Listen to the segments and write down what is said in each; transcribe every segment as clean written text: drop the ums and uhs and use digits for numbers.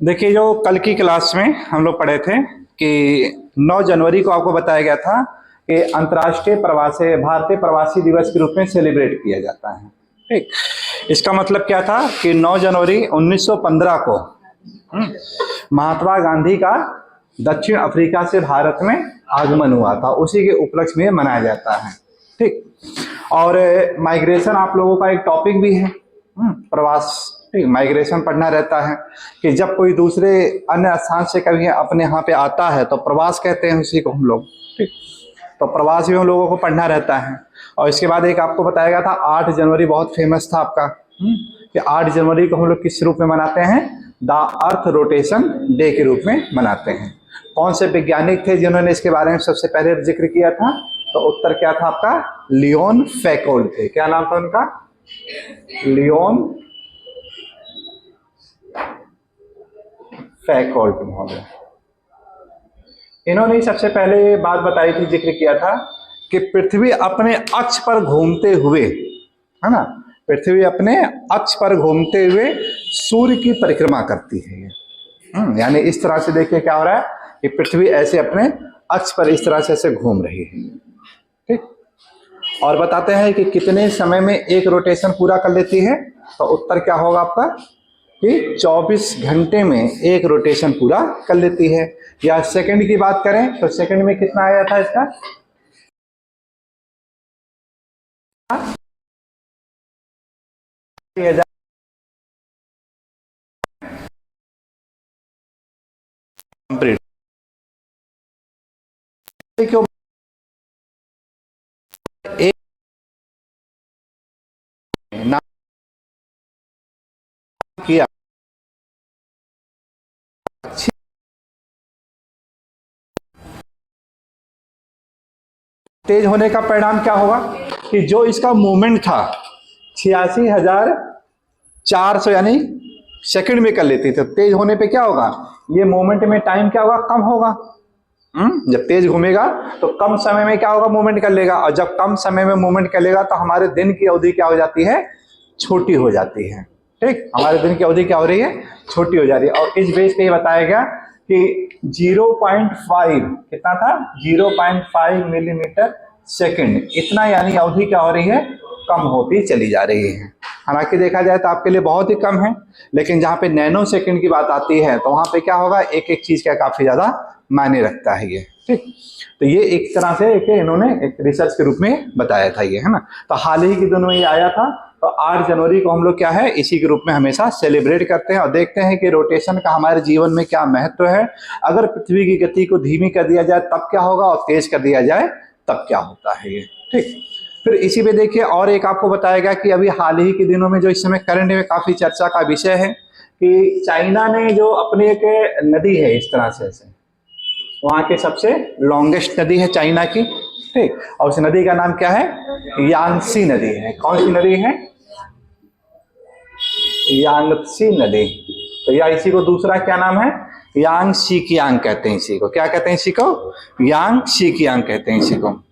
देखिए, जो कल की क्लास में हम लोग पढ़े थे कि 9 जनवरी को आपको बताया गया था कि अंतर्राष्ट्रीय प्रवासी भारतीय प्रवासी दिवस के रूप में सेलिब्रेट किया जाता है। ठीक, इसका मतलब क्या था कि 9 जनवरी 1915 को महात्मा गांधी का दक्षिण अफ्रीका से भारत में आगमन हुआ था, उसी के उपलक्ष्य में मनाया जाता है। ठीक, और माइग्रेशन आप लोगों का एक टॉपिक भी है, प्रवास। ठीक, माइग्रेशन पढ़ना रहता है कि जब कोई दूसरे अन्य स्थान से कभी अपने यहाँ पे आता है तो प्रवास कहते हैं उसी को हम लोग। ठीक, तो प्रवास भी हम लोगों को पढ़ना रहता है। और इसके बाद एक आपको बताया गया था 8 जनवरी बहुत फेमस था आपका, कि 8 जनवरी को हम लोग किस रूप में मनाते हैं? द अर्थ रोटेशन डे के रूप में मनाते हैं। कौन से वैज्ञानिक थे जिन्होंने इसके बारे में सबसे पहले जिक्र किया था? तो उत्तर क्या था आपका? लियोन फैकोल्ट थे। क्या नाम था उनका? लियोन फैकोल्ट महोदय। इन्होंने सबसे पहले बात बताई थी, जिक्र किया था कि पृथ्वी अपने अक्ष पर घूमते हुए, है ना, पृथ्वी अपने अक्ष पर घूमते हुए सूर्य की परिक्रमा करती है। यानी इस तरह से देखिए क्या हो रहा है कि पृथ्वी ऐसे अपने अक्ष पर इस तरह से ऐसे घूम रही है। ठीक, और बताते हैं कि कितने समय में एक रोटेशन पूरा कर लेती है? तो उत्तर क्या होगा आपका कि 24 घंटे में एक रोटेशन पूरा कर लेती है। या सेकंड की बात करें तो सेकंड में कितना आया था इसका? कंप्लीट क्यों एक ना किया? तेज होने का परिणाम क्या होगा कि जो इसका मूवमेंट था 86,400 यानी सेकंड में कर लेती थी, तेज होने पे क्या होगा? ये मूवमेंट में टाइम क्या होगा? कम होगा। जब तेज घूमेगा तो कम समय में क्या होगा? मूवमेंट कर लेगा। और जब कम समय में मूवमेंट कर लेगा तो हमारे दिन की अवधि क्या हो जाती है? छोटी हो जाती है। ठीक, हमारे दिन की अवधि क्या हो रही है? छोटी हो जा रही है। और इस बेस पे बताया गया कि 0.5 कितना था? 0.5 मिलीमीटर सेकंड, इतना यानी अवधि क्या हो रही है? कम होती चली जा रही है। हालांकि देखा जाए तो आपके लिए बहुत ही कम है, लेकिन जहाँ पे नैनो सेकंड की बात आती है तो वहां पे क्या होगा? एक एक चीज का काफी ज्यादा मायने रखता है ये। ठीक, तो ये एक तरह से इन्होंने एक रिसर्च के रूप में बताया था ये, है ना। तो हाल ही के दिनों में ये आया था। तो 8 जनवरी को हम लोग क्या है, इसी के रूप में हमेशा सेलिब्रेट करते हैं और देखते हैं कि रोटेशन का हमारे जीवन में क्या महत्व है। अगर पृथ्वी की गति को धीमी कर दिया जाए तब क्या होगा, और तेज कर दिया जाए तब क्या होता है ये। ठीक, फिर इसी पे देखिए और एक आपको बताएगा कि अभी हाल ही के दिनों में जो इस समय करंट में काफी चर्चा का विषय है कि चाइना ने जो अपनी एक नदी है इस तरह से वहां की सबसे लॉन्गेस्ट नदी है चाइना की। ठीक, और उस नदी का नाम क्या है? यांगसी नदी है। कौन सी नदी है? यांगसी नदी। तो या इसी को दूसरा क्या नाम है? यांगशी कियांग कहते हैं इसी को। क्या कहते हैं इसी को? यांगशी कियांग कहते हैं इसी को।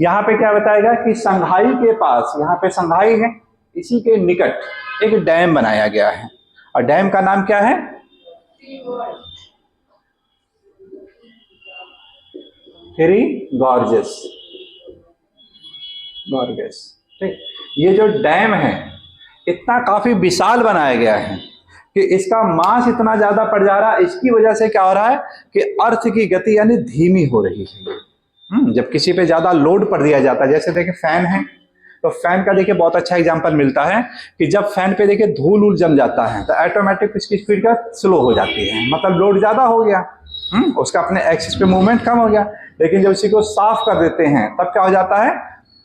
यहाँ पे क्या बताएगा कि संघाई के पास, यहाँ पे संघाई है, इसी के निकट एक डैम बनाया गया है। और डैम का नाम क्या है? Three gorges. ठीक, ये जो डैम है इतना काफी विशाल बनाया गया है कि इसका मास इतना ज्यादा पड़ जा रहा है। इसकी वजह से क्या हो रहा है कि अर्थ की गति यानी धीमी हो रही है। जब किसी पे ज्यादा लोड पड़ दिया जाता है, जैसे देखिए फैन है, तो फैन का देखिए बहुत अच्छा एग्जांपल मिलता है कि जब फैन पे देखिए धूल उल जम जाता है तो ऑटोमेटिक उसकी स्पीड का स्लो हो जाती है, मतलब लोड ज्यादा हो गया, उसका अपने एक्सिस पे मूवमेंट कम हो गया। लेकिन जब उसी को साफ कर देते हैं तब क्या हो जाता है?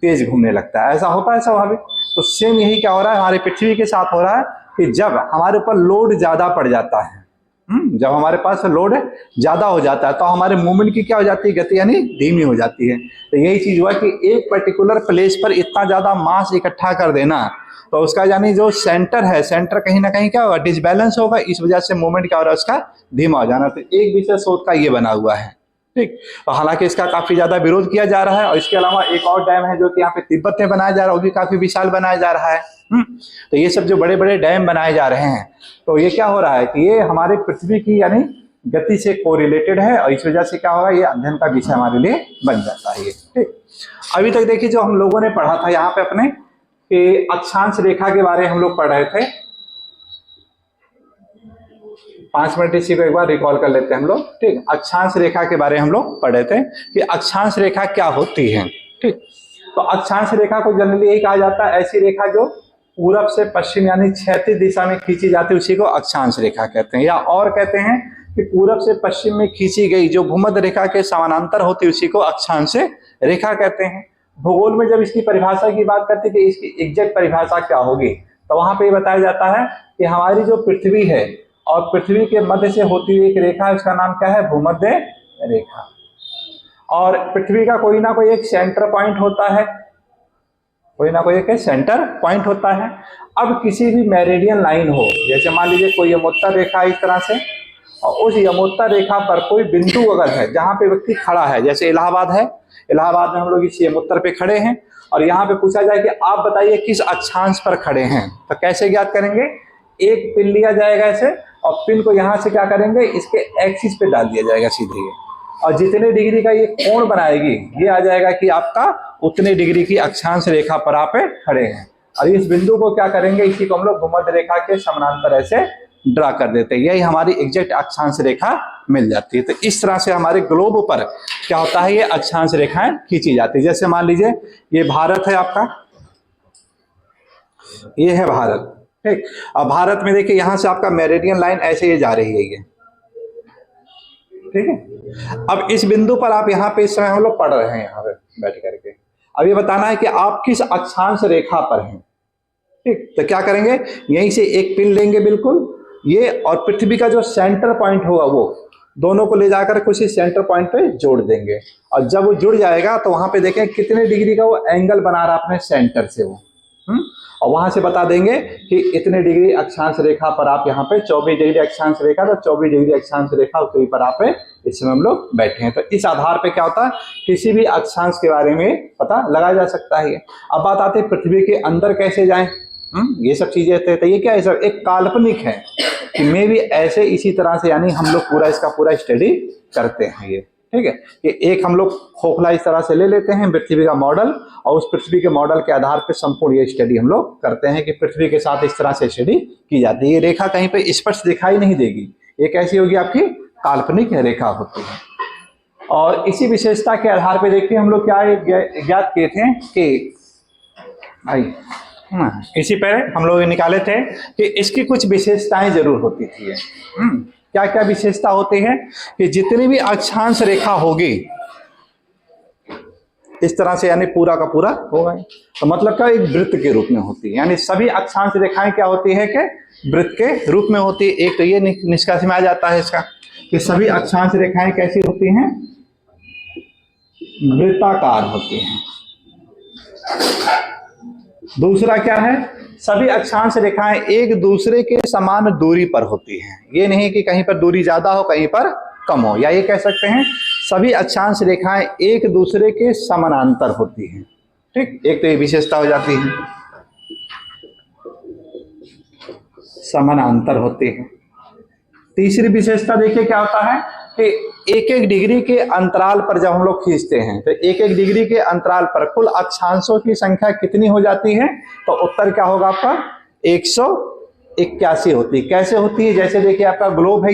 तेज घूमने लगता है। ऐसा होता है स्वाभाविक। तो सेम यही क्या हो रहा है हमारे पृथ्वी के साथ हो रहा है कि जब हमारे ऊपर लोड ज्यादा पड़ जाता है, जब हमारे पास लोड ज्यादा हो जाता है तो हमारे मूवमेंट की क्या हो जाती है? गति यानी धीमी हो जाती है। तो यही चीज हुआ कि एक पर्टिकुलर प्लेस पर इतना ज्यादा मास इकट्ठा कर देना, तो उसका यानी जो सेंटर है, सेंटर कहीं ना कहीं क्या होगा? डिसबैलेंस होगा। इस वजह से मूवमेंट क्या हो रहा है? उसका धीमा हो जाना। तो एक विषय शोध का ये बना हुआ है। ठीक। तो हालांकि इसका काफी ज्यादा विरोध किया जा रहा है। और इसके अलावा एक और डैम है जो कि यहाँ पे तिब्बत में बनाया जा रहा है, वो भी काफी विशाल बनाया जा रहा है। तो ये सब जो बड़े बड़े डैम बनाए जा रहे हैं, तो ये क्या हो रहा है कि ये हमारे पृथ्वी की यानी गति से कोरिलेटेड है, और इस वजह से क्या होगा, ये अध्ययन का विषय हमारे लिए बन जाता है। ठीक। अभी तक देखिए जो हम लोगों ने पढ़ा था यहाँ पे अपने कि अक्षांश रेखा के बारे में हम लोग पढ़ रहे थे। 5 मिनट इसी को एक बार रिकॉल कर लेते हैं हम लोग। ठीक। अक्षांश रेखा के बारे में हम लोग पढ़ रहे थे कि अक्षांश रेखा क्या होती है। ठीक। तो अक्षांश रेखा को जनरली यही कहा जाता है, ऐसी रेखा जो पूरब से पश्चिम यानी क्षैतिज दिशा में खींची जाती है, उसी को अक्षांश रेखा कहते हैं। या और कहते हैं कि पूरब से पश्चिम में खींची गई जो भूमध्य रेखा के समानांतर होती है, उसी को अक्षांश रेखा कहते हैं। भूगोल में जब इसकी परिभाषा की बात करते हैं कि इसकी एग्जैक्ट परिभाषा क्या होगी, तो वहां पे बताया जाता है कि हमारी जो पृथ्वी है और पृथ्वी के मध्य से होती हुई एक रेखा है, उसका नाम क्या है, भूमध्य रेखा। और पृथ्वी का कोई ना कोई एक सेंटर पॉइंट होता है, कोई ना कोई एक सेंटर पॉइंट होता है। अब किसी भी मेरिडियन लाइन हो, जैसे मान लीजिए कोई यमोत्तर रेखा इस तरह से, और उस यमोत्तर रेखा पर कोई बिंदु अगर है जहां पे व्यक्ति खड़ा है, जैसे इलाहाबाद है, इलाहाबाद में हम लोग इस यमोत्तर पे खड़े हैं, और यहाँ पे पूछा जाए कि आप बताइए किस अक्षांश पर खड़े हैं, तो कैसे ज्ञात करेंगे, एक पिन लिया जाएगा ऐसे, और पिन को यहाँ से क्या करेंगे, इसके एक्सिस पे डाल दिया जाएगा सीधे, और जितने डिग्री का ये कोण बनाएगी ये आ जाएगा कि आपका उतने डिग्री की अक्षांश रेखा पर आप खड़े हैं। और इस बिंदु को क्या करेंगे, इसी को हम लोग भूमध्य रेखा के समानांतर ऐसे ड्रा कर देते हैं, यही हमारी एग्जैक्ट अक्षांश रेखा मिल जाती है। तो इस तरह से हमारे ग्लोब पर क्या होता है, ये अक्षांश रेखाएं खींची जाती है। जैसे मान लीजिए ये भारत है आपका, ये है भारत। ठीक। अब भारत में देखिए यहां से आपका मेरिडियन लाइन ऐसे ये जा रही है ये, ठीक है। अब इस बिंदु पर आप यहाँ पे इस समय हम लोग पढ़ रहे हैं यहाँ पे बैठ करके, अब ये बताना है कि आप किस अक्षांश रेखा पर हैं। ठीक। तो क्या करेंगे, यहीं से एक पिन लेंगे बिल्कुल ये, और पृथ्वी का जो सेंटर पॉइंट होगा वो दोनों को ले जाकर कुछ इस सेंटर पॉइंट पे जोड़ देंगे, और जब वो जुड़ जाएगा तो वहां पे देखें कितने डिग्री का वो एंगल बना रहा है अपने सेंटर से वो, और वहां से बता देंगे कि इतने डिग्री अक्षांश रेखा पर आप यहाँ पे 24 डिग्री अक्षांश रेखा, तो 24 डिग्री अक्षांश रेखा उत्तरी पर आप इस समय हम लोग बैठे हैं। तो इस आधार पे क्या होता है, किसी भी अक्षांश के बारे में पता लगाया जा सकता है। अब बात आती है पृथ्वी के अंदर कैसे जाएं, ये सब चीजें थे। तो ये क्या है सर, एक काल्पनिक है कि मे भी ऐसे इसी तरह से, यानी हम लोग पूरा इसका पूरा स्टडी करते हैं ये। ठीक है, कि एक हम लोग खोखला इस तरह से ले लेते हैं पृथ्वी का मॉडल, और उस पृथ्वी के मॉडल के आधार पर संपूर्ण ये स्टडी हम लोग करते हैं कि पृथ्वी के साथ इस तरह से स्टडी की जाती है। ये रेखा कहीं पे स्पष्ट दिखाई नहीं देगी, ये कैसी होगी, आपकी काल्पनिक रेखा होती है। और इसी विशेषता के आधार पर देखिए हम लोग क्या ज्ञात किए थे कि भाई इसी पर हम लोग निकाले थे कि इसकी कुछ विशेषताएं जरूर होती थी। क्या क्या विशेषता होती है कि जितनी भी अक्षांश रेखा होगी इस तरह से, यानी पूरा का पूरा होगा, तो मतलब क्या, एक वृत्त के रूप में होती है। यानी सभी अक्षांश रेखाएं क्या होती है कि वृत्त के रूप में होती है। एक तो ये निष्कर्ष में आ जाता है इसका कि सभी अक्षांश रेखाएं कैसी होती हैं, वृत्ताकार होती हैं। दूसरा क्या है, सभी अक्षांश रेखाएं एक दूसरे के समान दूरी पर होती हैं। ये नहीं कि कहीं पर दूरी ज्यादा हो कहीं पर कम हो, या ये कह सकते हैं सभी अक्षांश रेखाएं एक दूसरे के समानांतर होती हैं। ठीक, एक तो ये विशेषता हो जाती है, समानांतर होती है। तीसरी विशेषता देखिए क्या होता है कि एक एक डिग्री के अंतराल पर जब हम लोग खींचते हैं तो एक एक डिग्री के अंतराल पर कुल अक्षांशों की संख्या कितनी हो जाती है, तो उत्तर क्या होगा आपका 181 होती है। कैसे होती है, जैसे देखिए आपका ग्लोब है,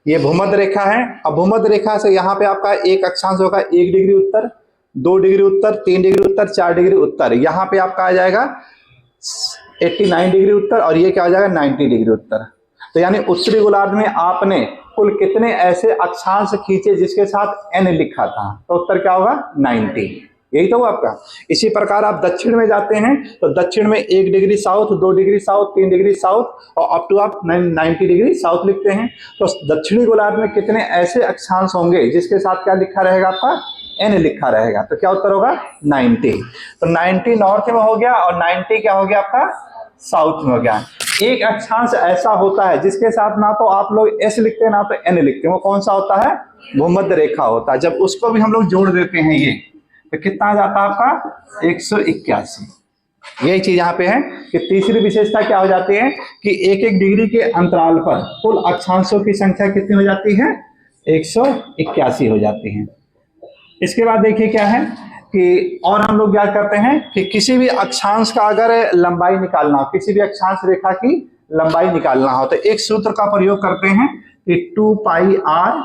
ये भूमध्य रेखा है। अब भूमध्य रेखा से यहाँ पे आपका एक अक्षांश होगा 1 डिग्री उत्तर, 2 डिग्री उत्तर, 3 डिग्री उत्तर, 4 डिग्री उत्तर। यहाँ पे आपका आ जाएगा 89 डिग्री उत्तर, और ये क्या हो जाएगा 90 डिग्री उत्तर। तो यानी उत्तरी गोलार्ध में आपने कुल कितने ऐसे अक्षांश खींचे जिसके साथ n लिखा था, तो उत्तर क्या होगा 90। यही तो आपका। इसी प्रकार आप दक्षिण में जाते हैं तो दक्षिण में 1 degree south, 2 degree south, 3 degree south, और अप टू आप 90 डिग्री साउथ लिखते हैं। तो दक्षिणी गोलार्ध में कितने ऐसे अक्षांश होंगे जिसके साथ क्या लिखा रहेगा, आपका n लिखा रहेगा, तो क्या उत्तर होगा 90। तो 90 नॉर्थ में हो गया और 90 क्या हो गया आपका साउथ में हो गया। एक अक्षांश ऐसा होता है जिसके साथ ना तो आप लोग एस लिखते हैं ना तो एन लिखते हैं, वो कौन सा होता है? भूमध्य रेखा होता है। जब उसको भी हम लोग जोड़ देते हैं ये, तो कितना आ जाता है आपका? 181। यही चीज यहाँ पे है कि तीसरी विशेषता क्या हो जाती है कि एक एक डिग्री के अंतराल पर कुल अक्षांशों की संख्या कितनी हो जाती है? 181 हो जाती है। इसके बाद देखिए क्या है कि और हम लोग क्या करते हैं कि किसी भी अक्षांश का अगर लंबाई निकालना हो, किसी भी अक्षांश रेखा की लंबाई निकालना हो, तो एक सूत्र का प्रयोग करते हैं कि 2 पाई r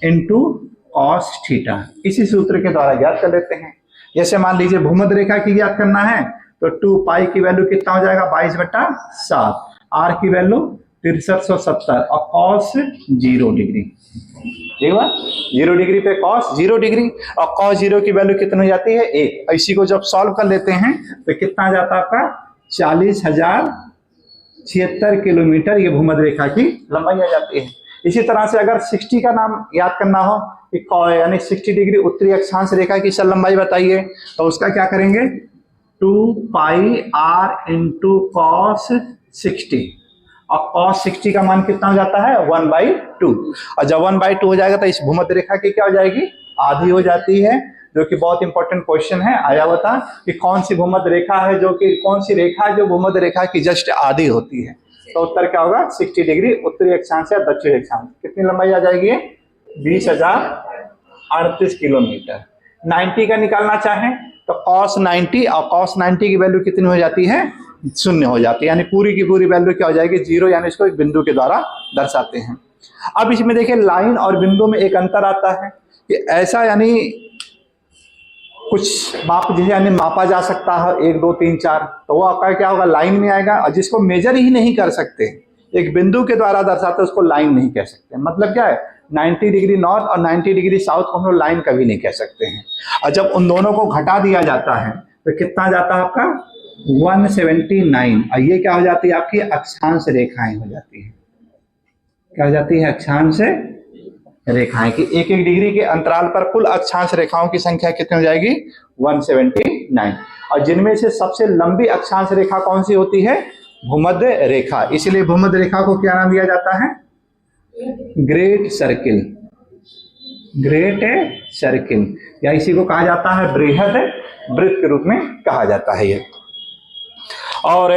इंटू cos थीटा, इसी सूत्र के द्वारा ज्ञात कर लेते हैं। जैसे मान लीजिए भूमध्य रेखा की ज्ञात करना है तो 2 पाई की वैल्यू कितना हो जाएगा? 22/7, r की वैल्यू 6370 और cos 0 डिग्री, ठीक है? 0 डिग्री पे cos 0 डिग्री और cos 0 की वैल्यू कितनी हो जाती है? 1। इसी को जब सॉल्व कर लेते हैं तो कितना आ जाता है आपका? 40,076 किलोमीटर ये भूमध्य रेखा की लंबाई आ जाती है। इसी तरह से अगर 60 का नाम याद करना हो कि यानी 60 डिग्री उत्तरी अक्षांश रेखा की चल लंबाई बताइए, तो उसका क्या करेंगे? 2 पाई r इंटू cos 60 और cos 60 का मान कितना हो जाता है? 1/2। और जब 1/2 हो जाएगा तो इस भूमध्य रेखा की क्या हो जाएगी? आधी हो जाती है, जो कि बहुत इंपॉर्टेंट क्वेश्चन है। आया हुआ था कि कौन सी भूमध्य रेखा है जो कि कौन सी रेखा है जो भूमध्य रेखा की जस्ट आधी होती है? तो उत्तर क्या होगा? 60 डिग्री उत्तरी अक्षांश या दक्षिणी अक्षांश। कितनी लंबाई आ जाएगी? 20,038 किलोमीटर। 90 का निकालना चाहें तो cos 90 और cos 90 की वैल्यू कितनी हो जाती है? 0 हो जाती है, यानी पूरी की पूरी वैल्यू क्या हो जाएगी? 0, यानी इसको एक बिंदु के द्वारा दर्शाते हैं। अब इसमें देखिए लाइन और बिंदु में एक अंतर आता है कि ऐसा यानी कुछ माप जिसे यानी मापा जा सकता है 1 2 3 4, तो वो आपका क्या होगा? लाइन में आएगा। और जिसको मेजर ही नहीं कर सकते, एक बिंदु के द्वारा दर्शाते, उसको लाइन नहीं कह सकते। मतलब क्या है? 90 डिग्री नॉर्थ और 90 डिग्री साउथ को हम लोग लाइन कभी नहीं कह सकते हैं। और जब उन दोनों को घटा दिया जाता है तो कितना जाता है आपका? 179। और ये क्या हो जाती है? आपकी अक्षांश रेखाएं हो जाती है। क्या हो जाती है? अक्षांश रेखाएं कि एक एक डिग्री के अंतराल पर कुल अक्षांश रेखाओं की संख्या कितनी हो जाएगी? 179। और जिनमें से सबसे लंबी अक्षांश रेखा कौन सी होती है? भूमध्य रेखा। इसलिए भूमध्य रेखा को क्या नाम दिया जाता है? Great circle. ग्रेट सर्किल, या इसी को कहा जाता है बृहद वृत्त के रूप में कहा जाता है ये। और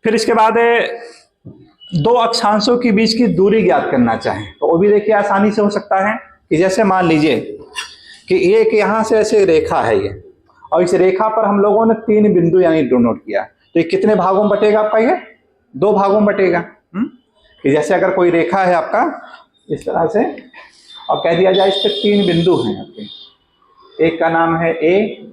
फिर इसके बाद दो अक्षांशों के बीच की दूरी ज्ञात करना चाहें तो वो भी देखिए आसानी से हो सकता है कि जैसे मान लीजिए कि एक यहां से ऐसे रेखा है ये, और इस रेखा पर हम लोगों ने 3 बिंदु यानी नोट किया, तो ये कितने भागों में बटेगा आपका? ये 2 भागों में बटेगा। कि जैसे अगर कोई रेखा है आपका इस तरह से और कह दिया जाए इस पे 3 बिंदु हैं आपके, एक का नाम है ए,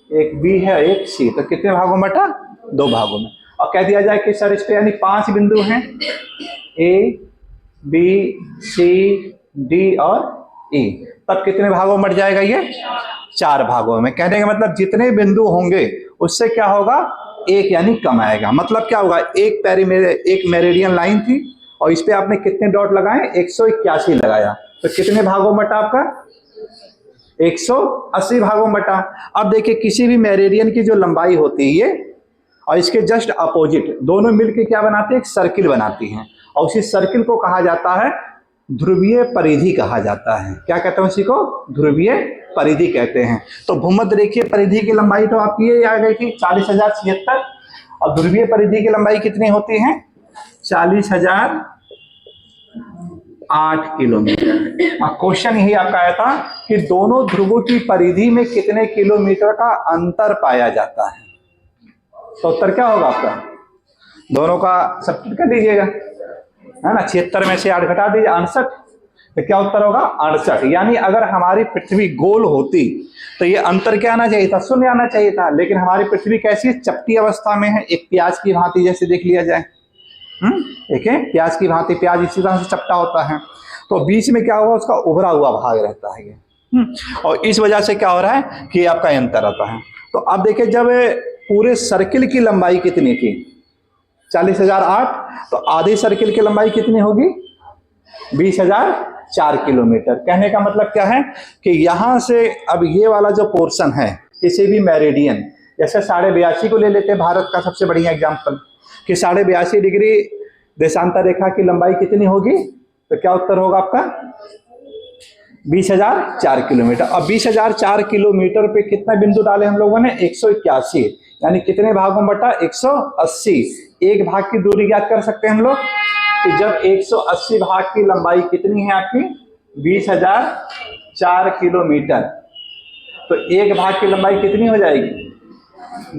एक बी है, एक सी, तो कितने भागों में बटा? 2 भागों में। और कह दिया जाए कि सर इस पे यानी 5 बिंदु हैं, ए बी सी डी और ई, तब कितने भागों में बट जाएगा? ये 4 भागों में। कहने का मतलब जितने बिंदु होंगे उससे क्या होगा? एक यानी कम आएगा। मतलब क्या होगा? एक मेरिडियन लाइन थी और इस पे आपने कितने डॉट लगाए? 181 लगाया, तो कितने भागों में बटा आपका? 180 भागों में बटा। अब देखिए किसी भी मेरिडियन की जो लंबाई होती है ये और इसके जस्ट अपोजिट दोनों मिलकर क्या बनाते हैं? एक सर्किल बनाती हैं, और उसी सर्किल को कहा जाता है ध्रुवीय परिधि कहा जाता है। क्या कहते हैं उसी को? ध्रुवीय परिधि कहते हैं। तो भूमध्य रेखीय परिधि की लंबाई तो आपकी ये आ गई थी 40,076, और ध्रुवीय परिधि की लंबाई कितनी होती है? 40,008 किलोमीटर। और क्वेश्चन यही आपका आया था कि दोनों ध्रुवों की परिधि में कितने किलोमीटर का अंतर पाया जाता है? तो उत्तर क्या होगा आपका? दोनों का सब्ट्रैक्ट कर दीजिएगा, है ना। 76 में से 8 घटा दीजिए, 68, तो क्या उत्तर होगा? 68। यानी अगर हमारी पृथ्वी गोल होती तो ये अंतर क्या आना चाहिए था? 0 आना चाहिए था। लेकिन हमारी पृथ्वी कैसी है? चपटी अवस्था में है, एक प्याज की भांति जैसे देख लिया जाए। देखिए प्याज की भांति, प्याज इसी तरह से चपटा होता है, तो बीच में क्या होगा? उसका उभरा हुआ भाग रहता है ये। और इस वजह से क्या हो रहा है कि आपका अंतर आता है। तो अब देखिए जब पूरे सर्किल की लंबाई कितनी थी? 40,008, तो आधी सर्किल की लंबाई कितनी होगी? 20,004 किलोमीटर। कहने का मतलब क्या है कि यहां से अब ये वाला जो पोर्शन है किसी भी मेरिडियन, जैसे 82.5 को ले लेते हैं, भारत का सबसे बढ़िया एग्जांपल, कि 82.5 डिग्री देशांतर रेखा की लंबाई कितनी होगी, तो क्या उत्तर होगा आपका 20,004 किलोमीटर। अब 20,004 किलोमीटर पे कितना बिंदु डाले हम लोगों ने 181, यानी कितने भागों में बटा 180। एक भाग की दूरी ज्ञात कर सकते हैं हम लोग कि जब 180 भाग की लंबाई कितनी है आपकी 20,004 किलोमीटर, तो एक भाग की लंबाई कितनी हो जाएगी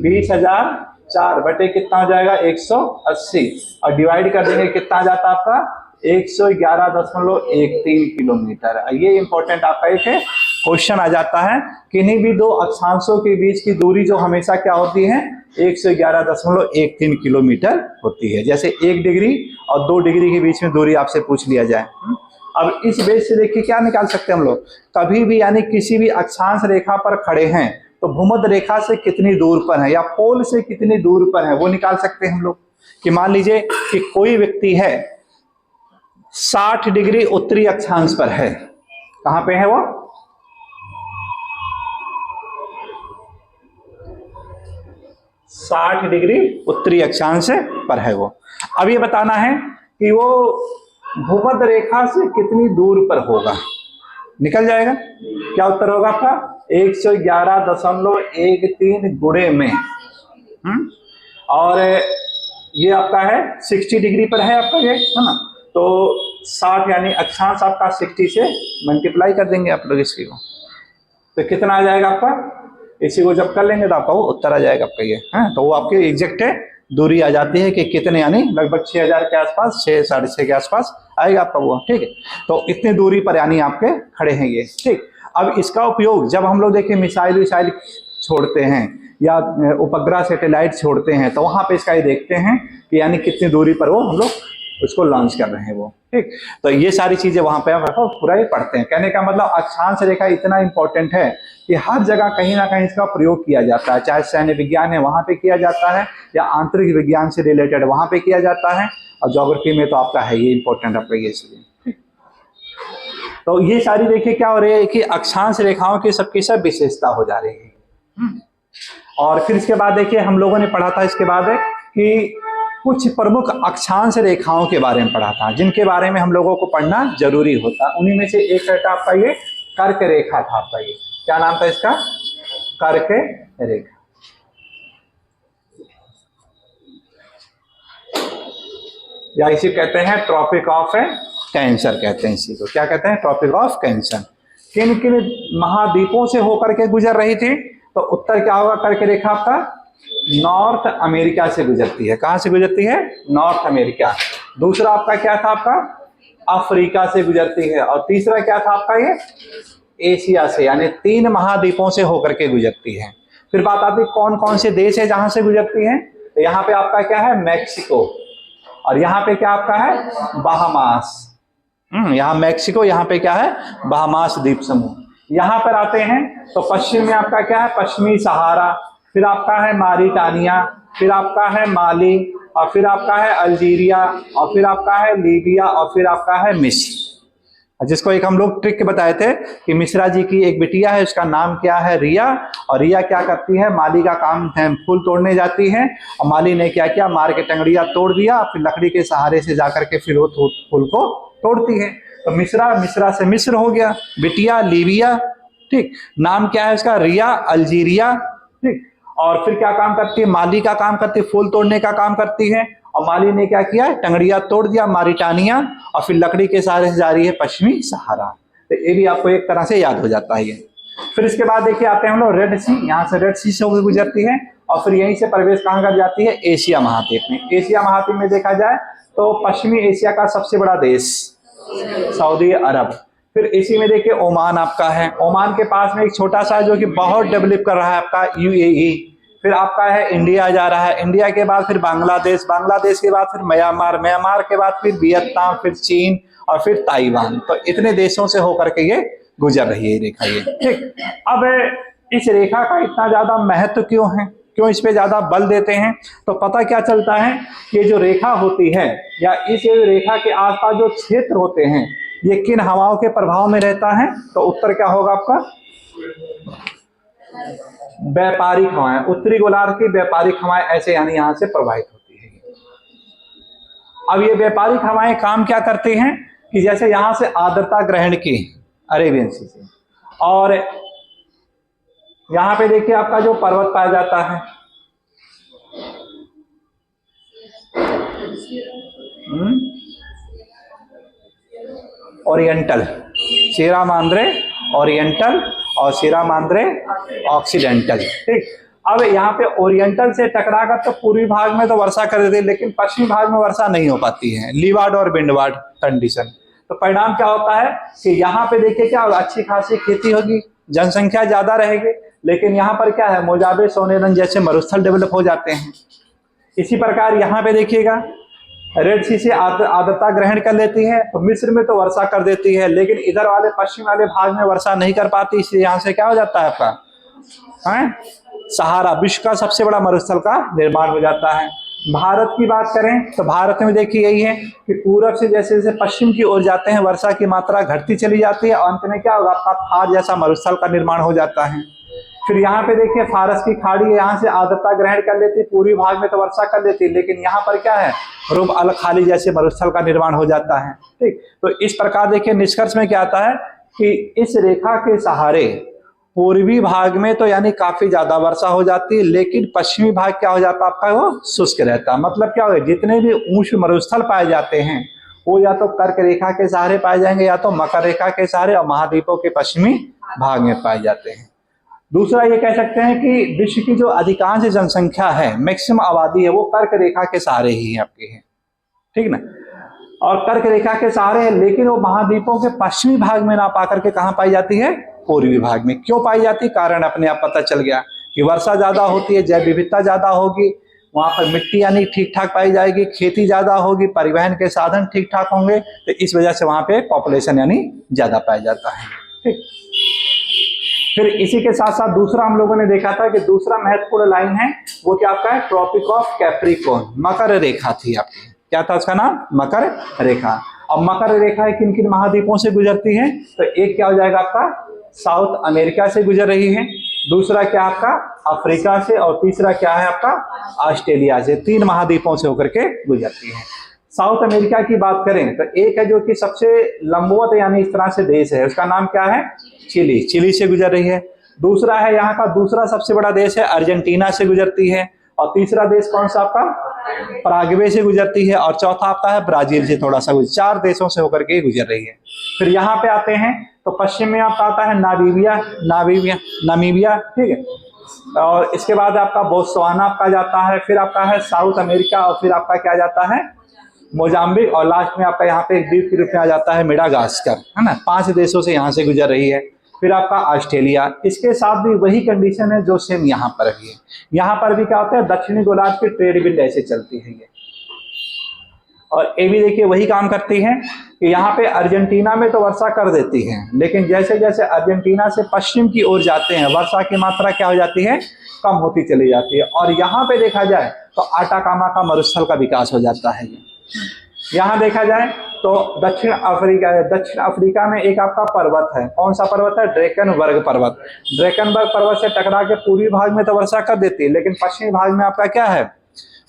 20,004 बटे कितना हो जाएगा 180, और डिवाइड कर देंगे कितना आ जाता है आपका 111.13 किलोमीटर। ये इंपॉर्टेंट आपका एक क्वेश्चन आ जाता है, किन्हीं भी दो अक्षांशों के बीच की दूरी जो हमेशा क्या होती है 111.13 किलोमीटर होती है। जैसे 1 डिग्री और 2 डिग्री के बीच में दूरी आपसे पूछ लिया जाए। अब इस बेस से देखिए क्या निकाल सकते हैं हम लोग, कभी भी यानी किसी भी अक्षांश रेखा पर खड़े हैं तो भूमध्य रेखा से कितनी दूर पर है या पोल से कितनी दूर पर है वो निकाल सकते हैं हम लोग। कि मान लीजिए कि कोई व्यक्ति है 60 डिग्री उत्तरी अक्षांश पर है, कहां पे है वो 60 डिग्री उत्तरी अक्षांश पर है वो। अब ये बताना है कि वो भूमध्य रेखा से कितनी दूर पर होगा, निकल जाएगा। क्या उत्तर होगा आपका 111.13 गुणे में, और ये आपका है 60 डिग्री पर है आपका ये, है ना, तो 60 यानी अक्षांश आपका 60 से मल्टीप्लाई कर देंगे आप लोग इसकी को, तो कितना आ जाएगा आपका, इसी को जब कर लेंगे तो आपका वो उत्तर आ जाएगा आपका ये, है तो वो आपकी एग्जैक्ट दूरी आ जाती है कि कितने, यानी लगभग 6,000 के आसपास, 6 साढ़े 6 के आसपास आएगा आपका वो। ठीक है, तो इतनी दूरी पर यानी आपके खड़े हैं ये। ठीक, अब इसका उपयोग जब हम लोग देखिए मिसाइल विसाइल छोड़ते हैं या उपग्रह सैटेलाइट छोड़ते हैं तो वहां पे इसका ये देखते हैं कि यानी कितनी दूरी पर वो हम लोग उसको लॉन्च कर रहे हैं वो। ठीक, तो ये सारी चीजें वहां पे आप पूरा ही पढ़ते हैं। कहने का मतलब अक्षांश रेखा इतना इंपॉर्टेंट है कि हर जगह कहीं ना कहीं इसका प्रयोग किया जाता है, चाहे सैन्य विज्ञान है वहां पे किया जाता है या आंतरिक विज्ञान से रिलेटेड वहां पे किया जाता है, और ज्योग्राफी में तो आपका है ये इंपॉर्टेंट आपका ये चीजें। तो ये सारी देखिए क्या हो रही है कि अक्षांश रेखाओं की सबकी सब विशेषता हो जा रही है। और फिर इसके बाद देखिए हम लोगों ने पढ़ा था इसके बाद कि कुछ प्रमुख अक्षांश रेखाओं के बारे में पढ़ा था जिनके बारे में हम लोगों को पढ़ना जरूरी होता। उन्हीं में से एक था आपका ये कर्क रेखा था आपका, ये क्या नाम था इसका, कर्क रेखा। या इसे कहते हैं ट्रॉपिक ऑफ कैंसर, कहते हैं इसी को, क्या कहते हैं ट्रॉपिक ऑफ कैंसर। किन किन महाद्वीपों से होकर के गुजर रही थी, तो उत्तर क्या होगा कर्क रेखा आपका नॉर्थ अमेरिका से गुजरती है। कहां से गुजरती है, नॉर्थ अमेरिका। दूसरा आपका क्या था, आपका अफ्रीका से गुजरती है, और तीसरा क्या था आपका ये एशिया से, यानी 3 महाद्वीपों से होकर के गुजरती है। फिर बात आती है कौन कौन से देश है जहां से गुजरती है, तो यहाँ पे आपका क्या है मैक्सिको, और यहाँ पे क्या आपका है बहामास। यहाँ मैक्सिको, यहाँ पे क्या है बहामास द्वीप समूह। यहाँ पर आते हैं तो पश्चिम में आपका क्या है पश्चिमी सहारा, फिर आपका है मारिटानिया, फिर आपका है माली, और फिर आपका है अल्जीरिया, और फिर आपका है लीबिया, और फिर आपका है मिस्र। जिसको एक हम लोग ट्रिक बताए थे कि मिश्रा जी की एक बिटिया है, उसका नाम क्या है रिया, और रिया क्या करती है माली का काम है फूल तोड़ने जाती है, और माली ने क्या किया मार के टंगड़िया तोड़ दिया, फिर लकड़ी के सहारे से जाकर के फिर वो फूल को तोड़ती है। तो मिश्रा से मिस्र हो गया, बिटिया लीबिया, ठीक, नाम क्या है इसका रिया अल्जीरिया, ठीक, और फिर क्या काम करती है माली का काम करती है फूल तोड़ने का काम करती है, और माली ने क्या किया टंगड़िया तोड़ दिया मारिटानिया, और फिर लकड़ी के सहारे से जा रही है पश्चिमी सहारा। तो ये भी आपको एक तरह से याद हो जाता है ये। फिर इसके बाद देखिए आते हैं हम लोग रेड सी, यहाँ से रेड सी से होकर गुजरती है, और फिर यहीं से प्रवेश कहाँ कर जाती है एशिया महाद्वीप में। एशिया महाद्वीप में देखा जाए तो पश्चिमी एशिया का सबसे बड़ा देश सऊदी अरब। फिर इसी में देखिए ओमान आपका है, ओमान के पास में एक छोटा सा जो कि बहुत डेवलप कर रहा है आपका यूएई। फिर आपका है इंडिया जा रहा है, इंडिया के बाद फिर बांग्लादेश, बांग्लादेश के बाद फिर म्यांमार, म्यांमार के बाद फिर वियतनाम, फिर चीन, और फिर ताइवान। तो इतने देशों से होकर के ये गुजर रही है रेखा ये। ठीक, अब इस रेखा का इतना ज्यादा महत्व क्यों है, क्यों इस पे ज्यादा बल देते हैं, तो पता क्या चलता है कि जो रेखा होती है या इस रेखा के आसपास जो क्षेत्र होते हैं ये किन हवाओं के प्रभाव में रहता है, तो उत्तर क्या होगा आपका व्यापारिक हवाएं, उत्तरी गोलार्ध की व्यापारिक हवाएं ऐसे यानी यहां से प्रवाहित होती है। अब ये व्यापारिक हवाएं काम क्या करती हैं कि जैसे यहां से आर्द्रता ग्रहण की अरेबियन सी से, और यहां पे देखिए आपका जो पर्वत पाया जाता है, ओरिएंटल, सीरा मांद्रे ओरिएंटल और सीरा मांद्रे ऑक्सीडेंटल। ठीक, अब यहाँ पे ओरिएंटल से टकराकर तो पूर्वी भाग में तो वर्षा कर देती है, लेकिन पश्चिमी भाग में वर्षा नहीं हो पाती है, लीवार्ड और विंडवार्ड कंडीशन। तो परिणाम क्या होता है कि यहाँ पे देखिए क्या होगा, अच्छी खासी खेती होगी, जनसंख्या ज्यादा रहेगी, लेकिन यहाँ पर क्या है, मोजाबे सोनेरन जैसे मरुस्थल डेवलप हो जाते हैं। इसी प्रकार यहाँ पे देखिएगा रेड सी से आर्द्रता ग्रहण कर लेती है, तो मिस्र में तो वर्षा कर देती है, लेकिन इधर वाले पश्चिम वाले भाग में वर्षा नहीं कर पाती, इसलिए यहाँ से क्या हो जाता है आपका सहारा, विश्व का सबसे बड़ा मरुस्थल का निर्माण हो जाता है। भारत की बात करें तो भारत में देखिए यही है कि पूरब से जैसे जैसे पश्चिम की ओर जाते हैं वर्षा की मात्रा घटती चली जाती है, और अंत में क्या होगा, आपका थार जैसा मरुस्थल का निर्माण हो जाता है। फिर यहाँ पे देखिए फारस की खाड़ी है, यहाँ से आर्द्रता ग्रहण कर लेती है, पूर्वी भाग में तो वर्षा कर लेती है, लेकिन यहाँ पर क्या है, रुब अल खाली जैसे मरुस्थल का निर्माण हो जाता है। ठीक, तो इस प्रकार देखिए निष्कर्ष में क्या आता है कि इस रेखा के सहारे पूर्वी भाग में तो यानी काफी ज्यादा वर्षा हो जाती है, लेकिन पश्चिमी भाग क्या हो जाता है आपका, वो शुष्क रहता है। मतलब क्या होगा, जितने भी ऊंच मरुस्थल पाए जाते हैं वो या तो कर्क रेखा के सहारे पाए जाएंगे या तो मकर रेखा के सहारे और महाद्वीपों के पश्चिमी भाग में पाए जाते हैं। दूसरा ये कह सकते हैं कि विश्व की जो अधिकांश जनसंख्या है, मैक्सिमम आबादी है, वो कर्क रेखा के सहारे ही आपकी है। ठीक ना, और कर्क रेखा के सहारे है, लेकिन वो महाद्वीपों के पश्चिमी भाग में ना पा करके कहाँ पाई जाती है, पूर्वी भाग में। क्यों पाई जाती है, कारण अपने आप पता चल गया कि वर्षा ज्यादा होती है, जैव विविधता ज्यादा होगी, वहां पर मिट्टी यानी ठीक ठाक पाई जाएगी, खेती ज्यादा होगी, परिवहन के साधन ठीक ठाक होंगे, तो इस वजह से वहां पे पॉपुलेशन यानी ज्यादा पाया जाता है। ठीक, फिर इसी के साथ साथ दूसरा हम लोगों ने देखा था कि दूसरा महत्वपूर्ण लाइन है वो क्या आपका है, ट्रॉपिक ऑफ कैप्रिकॉर्न, मकर रेखा थी आपकी। क्या था उसका नाम, मकर रेखा। अब मकर रेखा किन किन महाद्वीपों से गुजरती है, तो एक क्या हो जाएगा आपका साउथ अमेरिका से गुजर रही है, दूसरा क्या आपका अफ्रीका से, और तीसरा क्या है आपका ऑस्ट्रेलिया से। 3 महाद्वीपों से होकर के गुजरती है। साउथ अमेरिका की बात करें तो एक है जो कि सबसे लंबवत यानी इस तरह से देश है, उसका नाम क्या है, चिली, चिली से गुजर रही है। दूसरा है यहाँ का दूसरा सबसे बड़ा देश है अर्जेंटीना से गुजरती है, और तीसरा देश कौन सा आपका पराग्वे से गुजरती है, और चौथा आपका है ब्राजील से थोड़ा सा 4 देशों से होकर के गुजर रही है। फिर यहाँ पे आते हैं तो पश्चिम में आपका आता है नामीबिया, ठीक है, और इसके बाद आपका बोत्सवाना आपका जाता है, फिर आपका है साउथ अमेरिका, और फिर आपका क्या जाता है मोजाम्बिक, और लास्ट में आपका यहाँ पे एक द्वीप के रूप में आ जाता है मेडागास्कर, है ना। 5 देशों से यहाँ से गुजर रही है। फिर आपका ऑस्ट्रेलिया, इसके साथ भी वही कंडीशन है जो सेम यहाँ पर भी है। यहाँ पर भी क्या होता है, दक्षिणी गोलार्ध की ट्रेड विंड ऐसे चलती है ये, और ये भी देखिए वही काम करती है कि यहाँ पे अर्जेंटीना में तो वर्षा कर देती है, लेकिन जैसे जैसे अर्जेंटीना से पश्चिम की ओर जाते हैं वर्षा की मात्रा क्या हो जाती है, कम होती चली जाती है। और यहाँ पे देखा जाए तो आटाकामा का मरुस्थल का विकास हो जाता है। यहाँ देखा जाए तो दक्षिण अफ्रीका में एक आपका पर्वत है, कौन सा पर्वत है, ड्रेकनबर्ग पर्वत। ड्रेकनबर्ग पर्वत से टकरा के पूर्वी भाग में तो वर्षा कर देती है, लेकिन पश्चिमी भाग में आपका क्या है,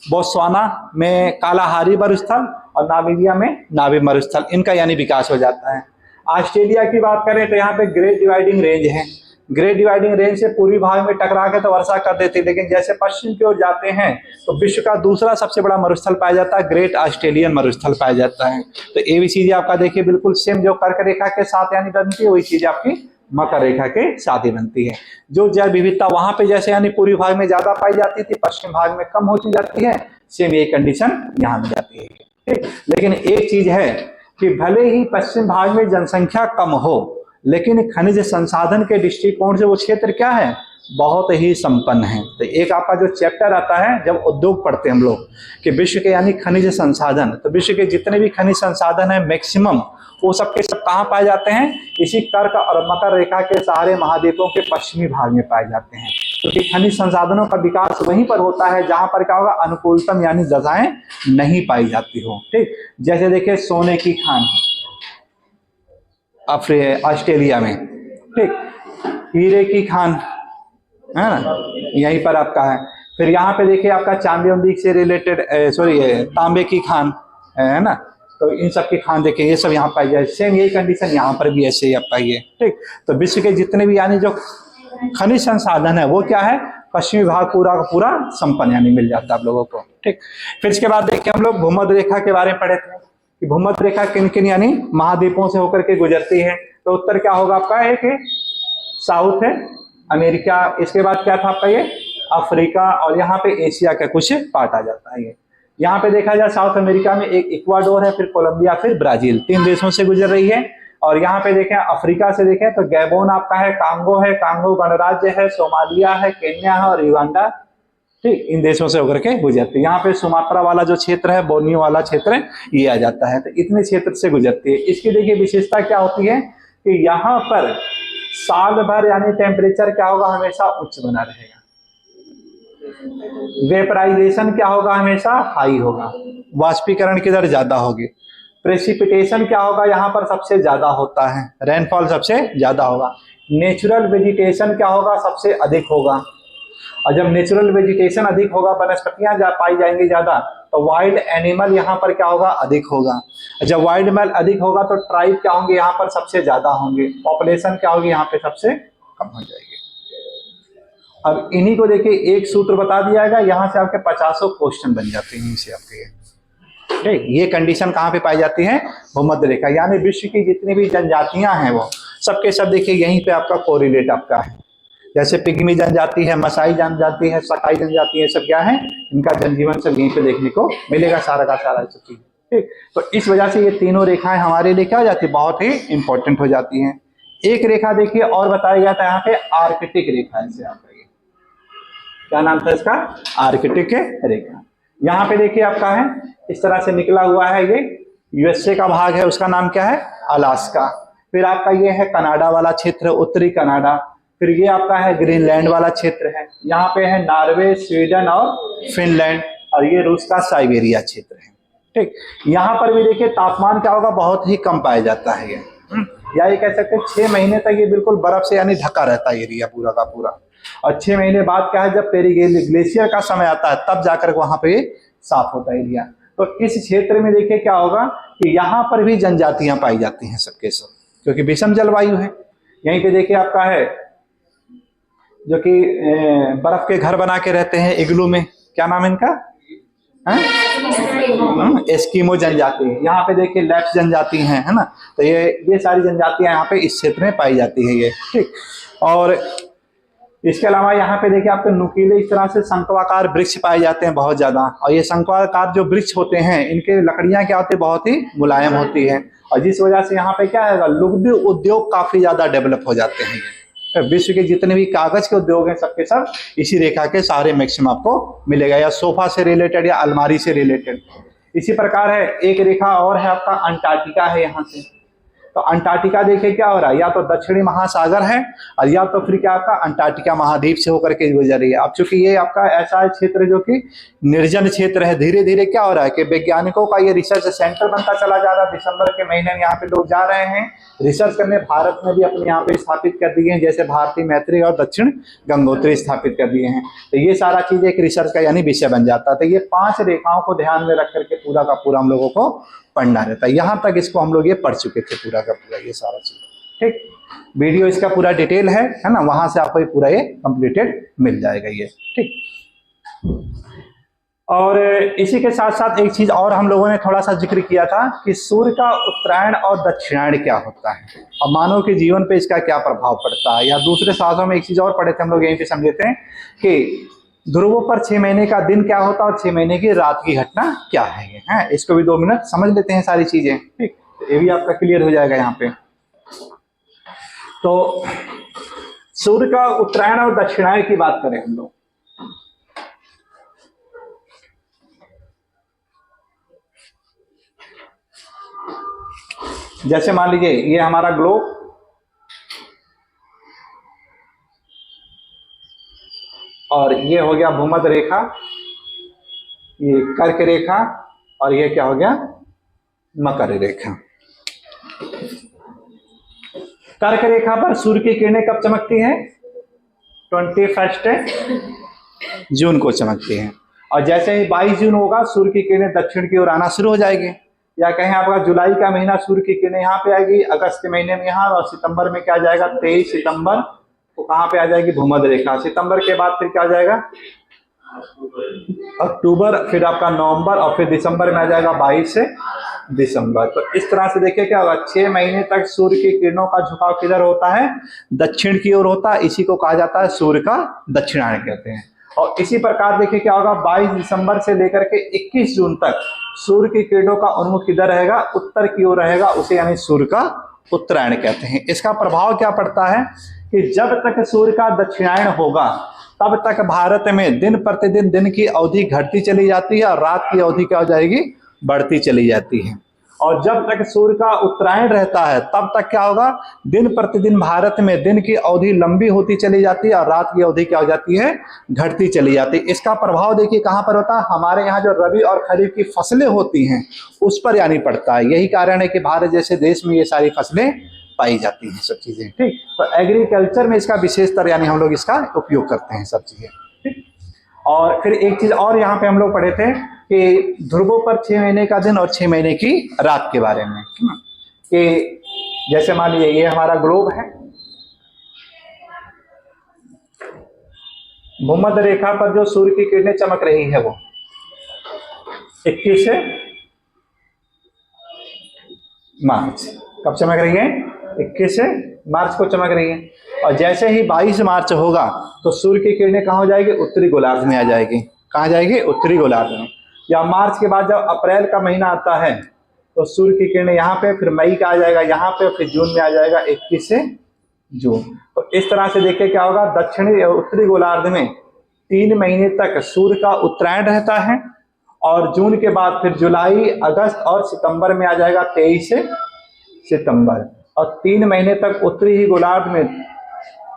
बोत्सवाना में कालाहारी मरुस्थल और नामीबिया में नाबी मरुस्थल, इनका यानी विकास हो जाता है। ऑस्ट्रेलिया की बात करें तो यहाँ पे ग्रेट डिवाइडिंग रेंज है। ग्रेट डिवाइडिंग रेंज से पूर्वी भाग में टकरा के तो वर्षा कर देती है, लेकिन जैसे पश्चिम की ओर जाते हैं तो विश्व का दूसरा सबसे बड़ा मरुस्थल पाया जाता है, ग्रेट ऑस्ट्रेलियन मरुस्थल पाया जाता है। तो ये भी चीजें आपका देखिए बिल्कुल सेम जो कर्क रेखा के साथ यानी बनती है, वही चीजें आपकी मकर रेखा के साथ ही बनती है। जो जैव विविधता वहां पे जैसे यानी पूर्वी भाग में ज्यादा पाई जाती थी, पश्चिम भाग में कम होती जाती है, सेम यही कंडीशन यहाँ में जाती है। ठीक, लेकिन एक चीज है कि भले ही पश्चिम भाग में जनसंख्या कम हो, लेकिन खनिज संसाधन के दृष्टिकोण से वो क्षेत्र क्या है, बहुत ही संपन्न है। तो एक आपका जो चैप्टर आता है जब उद्योग पढ़ते हैं हम लोग कि विश्व के यानी खनिज संसाधन, तो विश्व के जितने भी खनिज संसाधन है मैक्सिमम वो सब के सब कहाँ पाए जाते हैं, इसी कर्क और मकर रेखा के सहारे महाद्वीपों के पश्चिमी भाग में पाए जाते हैं। क्योंकि तो खनिज संसाधनों का विकास वहीं पर होता है जहां पर क्या होगा, अनुकूलतम यानी दशाएं नहीं पाई जाती हो। ठीक, जैसे देखिए सोने की खान ऑस्ट्रेलिया में, ठीक, हीरे की खान है ना यहीं पर आपका है। फिर यहाँ पे देखिए आपका चांदी उंदी से रिलेटेड तांबे की खान है ना। तो इन सब की खान देखें, ये सब यहाँ पाई जाए। सेम यही कंडीशन यहाँ पर भी ऐसे ही आप पाइए। ठीक, तो विश्व के जितने भी यानी जो खनिज संसाधन है वो क्या है, पश्चिमी भाग पूरा का पूरा संपन्न यानी मिल जाता है आप लोगों को। ठीक, फिर इसके बाद देखिए हम लोग भूमध्य रेखा के बारे में पढ़े थे कि भूमध्य रेखा किन किन यानी महाद्वीपों से होकर के गुजरती है। तो उत्तर क्या होगा आपका, एक साउथ है अमेरिका, इसके बाद क्या था आपका ये अफ्रीका, और यहाँ पे एशिया का कुछ पार्ट आ जाता है। ये यहाँ पे देखा जाए साउथ अमेरिका में एक इक्वाडोर है, फिर कोलंबिया, फिर ब्राजील, 3 देशों से गुजर रही है। और यहाँ पे देखें अफ्रीका से देखें तो गैबोन आपका है, कांगो है, कांगो गणराज्य है, सोमालिया है, केन्या है और युगांडा। ठीक, इन देशों से होकर के गुजरती है। यहाँ पे सुमात्रा वाला जो क्षेत्र है, बोर्नियो वाला क्षेत्र ये आ जाता है। तो इतने क्षेत्र से गुजरती है। इसकी देखिए विशेषता क्या होती है कि यहाँ पर साल भर यानी टेम्परेचर क्या होगा, हमेशा उच्च बना रहेगा। वेपराइजेशन क्या होगा, हमेशा हाई होगा। वाष्पीकरण की दर ज्यादा होगी। प्रेसिपिटेशन क्या होगा, यहाँ पर सबसे ज्यादा होता है। रेनफॉल सबसे ज्यादा होगा। नेचुरल वेजिटेशन क्या होगा, सबसे अधिक होगा। और जब नेचुरल वेजिटेशन अधिक होगा, वनस्पतियां पाई जाएंगी ज्यादा, तो वाइल्ड एनिमल यहाँ पर क्या होगा, अधिक होगा। जब वाइल्ड एनिमल अधिक होगा तो ट्राइब क्या होंगे, यहाँ पर सबसे ज्यादा होंगे। पॉपुलेशन क्या होगी, यहाँ पे सबसे कम हो जाएगी। अब इन्हीं को देखिए एक सूत्र बता दिया जाएगा, यहाँ से आपके 50 क्वेश्चन बन जाते हैं इनसे आपके। ठीक, ये कंडीशन कहाँ पे पाई जाती है, भूमध्य रेखा। यानी विश्व की जितनी भी जनजातियां हैं वो सबके सब देखिए यहीं पे आपका कोरिलेट आपका है। जैसे पिग्मी जनजाति है, मसाई जनजाति है, सकाई जनजाति है, सब क्या है, इनका जनजीवन सब यहीं पे देखने को मिलेगा, सारा का सारा सब चीज। ठीक, तो इस वजह से ये तीनों रेखाएं हमारे लिए क्या हो जाती है, बहुत ही इंपॉर्टेंट हो जाती हैं। एक रेखा देखिए और बताया जाता है यहाँ पे आर्कटिक रेखा, इसे आप क्या नाम था इसका, आर्कटिक रेखा। यहाँ पे देखिए आपका है इस तरह से निकला हुआ है, ये यूएसए का भाग है, उसका नाम क्या है, अलास्का। फिर आपका ये है कनाडा वाला क्षेत्र, उत्तरी कनाडा। फिर ये आपका है ग्रीनलैंड वाला क्षेत्र है। यहाँ पे है नॉर्वे, स्वीडन और फिनलैंड। और ये रूस का साइबेरिया क्षेत्र है। ठीक, यहाँ पर भी देखिए तापमान क्या होगा, बहुत ही कम पाया जाता है ये। या ये कह सकते हैं 6 महीने तक ये बिल्कुल बर्फ से यानी ढका रहता है एरिया पूरा का पूरा। और 6 महीने बाद क्या है, जब ग्लेशियर का समय आता है तब जाकर वहां पे साफ होता है एरिया। तो इस क्षेत्र में देखिए क्या होगा कि यहाँ पर भी जनजातियां पाई जाती हैं सबके सब, क्योंकि विषम जलवायु है। यहीं पे देखिए आपका है जो कि बर्फ के घर बना के रहते हैं इग्लू में, क्या नाम है इनका, एस्किमो जनजाति। यहाँ पे देखिए लैप्स जनजाति है ना। तो ये सारी जनजातियां यहाँ पे इस क्षेत्र में पाई जाती है ये। ठीक, और इसके अलावा यहाँ पे देखिए आपके नुकीले इस तरह से शंक्वाकार वृक्ष पाए जाते हैं बहुत ज्यादा। और ये शंक्वाकार जो वृक्ष होते हैं इनके लकड़ियां क्या होती है, बहुत ही मुलायम होती है। और जिस वजह से यहाँ पे क्या है, लुगदी उद्योग काफी ज्यादा डेवलप हो जाते हैं। तो विश्व के जितने भी कागज के उद्योग हैं सबके सब इसी रेखा के सारे मैक्सिमम आपको मिलेगा, या सोफा से रिलेटेड या अलमारी से रिलेटेड। इसी प्रकार है एक रेखा और है आपका अंटार्कटिका है यहाँ से। तो अंटार्कटिका देखिए क्या हो रहा है, या तो दक्षिणी महासागर है और या तो फिर क्या आपका अंटार्कटिका महाद्वीप से होकर के गुजर रही है। अब चूंकि ये आपका ऐसा क्षेत्र जो कि निर्जन क्षेत्र है, धीरे धीरे क्या हो रहा है कि वैज्ञानिकों का ये रिसर्च सेंटर बनता चला जा रहा है। दिसंबर के महीने में यहाँ पे लोग जा रहे हैं रिसर्च करने। भारत में भी अपने यहाँ पे स्थापित कर दिए हैं, जैसे भारती मैत्री और दक्षिण गंगोत्री स्थापित कर दिए हैं। तो ये सारा चीज एक रिसर्च का यानी विषय बन जाता है। तो ये 5 रेखाओं को ध्यान में रख करके पूरा का पूरा हम लोगों को पढ़ना रहता है। यहाँ तक इसको हम लोग ये पढ़ चुके थे पूरा का पूरा ये सारा चीज। ठीक, वीडियो इसका पूरा डिटेल है ना, वहां से आपको ये पूरा ये कंप्लीटेड मिल जाएगा ये। ठीक, और इसी के साथ साथ एक चीज और हम लोगों ने थोड़ा सा जिक्र किया था कि सूर्य का उत्तरायण और दक्षिणायन क्या होता है और मानव के जीवन पे इसका क्या प्रभाव पड़ता है। या दूसरे शास्त्रों में एक चीज और पढ़े थे हम लोग, यहीं पे समझते हैं कि ध्रुवों पर 6 महीने का दिन क्या होता है और 6 महीने की रात की घटना क्या है। हैं, इसको भी 2 मिनट समझ लेते हैं सारी चीजें। ठीक, ये भी आपका क्लियर हो जाएगा यहाँ पे। तो सूर्य का उत्तरायण और दक्षिणायन की बात करें हम लोग, जैसे मान लीजिए ये हमारा ग्लोब, और ये हो गया भूमध्य रेखा, ये कर्क रेखा, और ये क्या हो गया, मकर रेखा। कर्क रेखा पर सूर्य की किरणें कब चमकती हैं, 21 जून को चमकती हैं। और जैसे ही 22 जून होगा सूर्य की किरणें दक्षिण की ओर आना शुरू हो जाएगी। या कहें आपका जुलाई का महीना सूर्य की किरणें यहाँ पे आएगी, अगस्त के महीने में यहाँ, और सितंबर में क्या आ जाएगा 23 सितंबर तो कहाँ पे आ जाएगी भूमध्य रेखा। सितंबर के बाद फिर क्या आ जाएगा अक्टूबर, फिर आपका नवंबर, और फिर दिसंबर में आ जाएगा 22 से दिसंबर। तो इस तरह से देखिए क्या होगा 6 महीने तक सूर्य की किरणों का झुकाव किधर होता है, दक्षिण की ओर होता है। इसी को कहा जाता है सूर्य का दक्षिणायन कहते हैं। और इसी प्रकार देखिए क्या होगा 22 दिसंबर से लेकर के 21 जून तक सूर्य की किरणों का उन्मुख किधर रहेगा, उत्तर की ओर रहेगा, उसे यानी सूर्य का उत्तरायण कहते हैं। इसका प्रभाव क्या पड़ता है कि जब तक सूर्य का दक्षिणायन होगा तब तक भारत में दिन प्रतिदिन दिन की अवधि घटती चली जाती है और रात की अवधि क्या हो जाएगी, बढ़ती चली जाती है। और जब तक सूर्य का उत्तरायण रहता है तब तक क्या होगा, दिन प्रतिदिन भारत में दिन की अवधि लंबी होती चली जाती है और रात की अवधि क्या हो जाती है, घटती चली जाती है। इसका प्रभाव देखिए कहां पर होता है, हमारे यहाँ जो रबी और खरीफ की फसलें होती हैं उस पर यानी पड़ता है। यही कारण है कि भारत जैसे देश में ये सारी फसलें पाई जाती हैं, सब चीजें। ठीक, तो एग्रीकल्चर में इसका विशेषतर यानी हम लोग इसका उपयोग करते हैं सब चीजें। ठीक, और फिर एक चीज और यहाँ पे हम लोग पढ़े थे कि ध्रुवों पर 6 महीने का दिन और 6 महीने की रात के बारे में, कि जैसे मान लीजिए ये हमारा ग्लोब है, भूमध्य रेखा पर जो सूर्य की किरणें चमक रही है वो 21 से मार्च कब चमक रही है, 21 से मार्च को चमक रही है। और जैसे ही 22 मार्च होगा तो सूर्य की किरणें कहाँ हो जाएगी, उत्तरी गोलार्ध में आ जाएगी। कहाँ जाएगी, उत्तरी गोलार्ध में। या मार्च के बाद जब अप्रैल का महीना आता है तो सूर्य की किरणें यहाँ पे, फिर मई का आ जाएगा यहाँ पे, फिर जून में आ जाएगा 21 से जून। तो इस तरह से देखिए क्या होगा, दक्षिणी उत्तरी गोलार्ध में 3 महीने तक सूर्य का उत्तरायण रहता है और जून के बाद फिर जुलाई, अगस्त और सितंबर में आ जाएगा 23 से सितंबर। और 3 महीने तक उत्तरी ही गोलार्ध में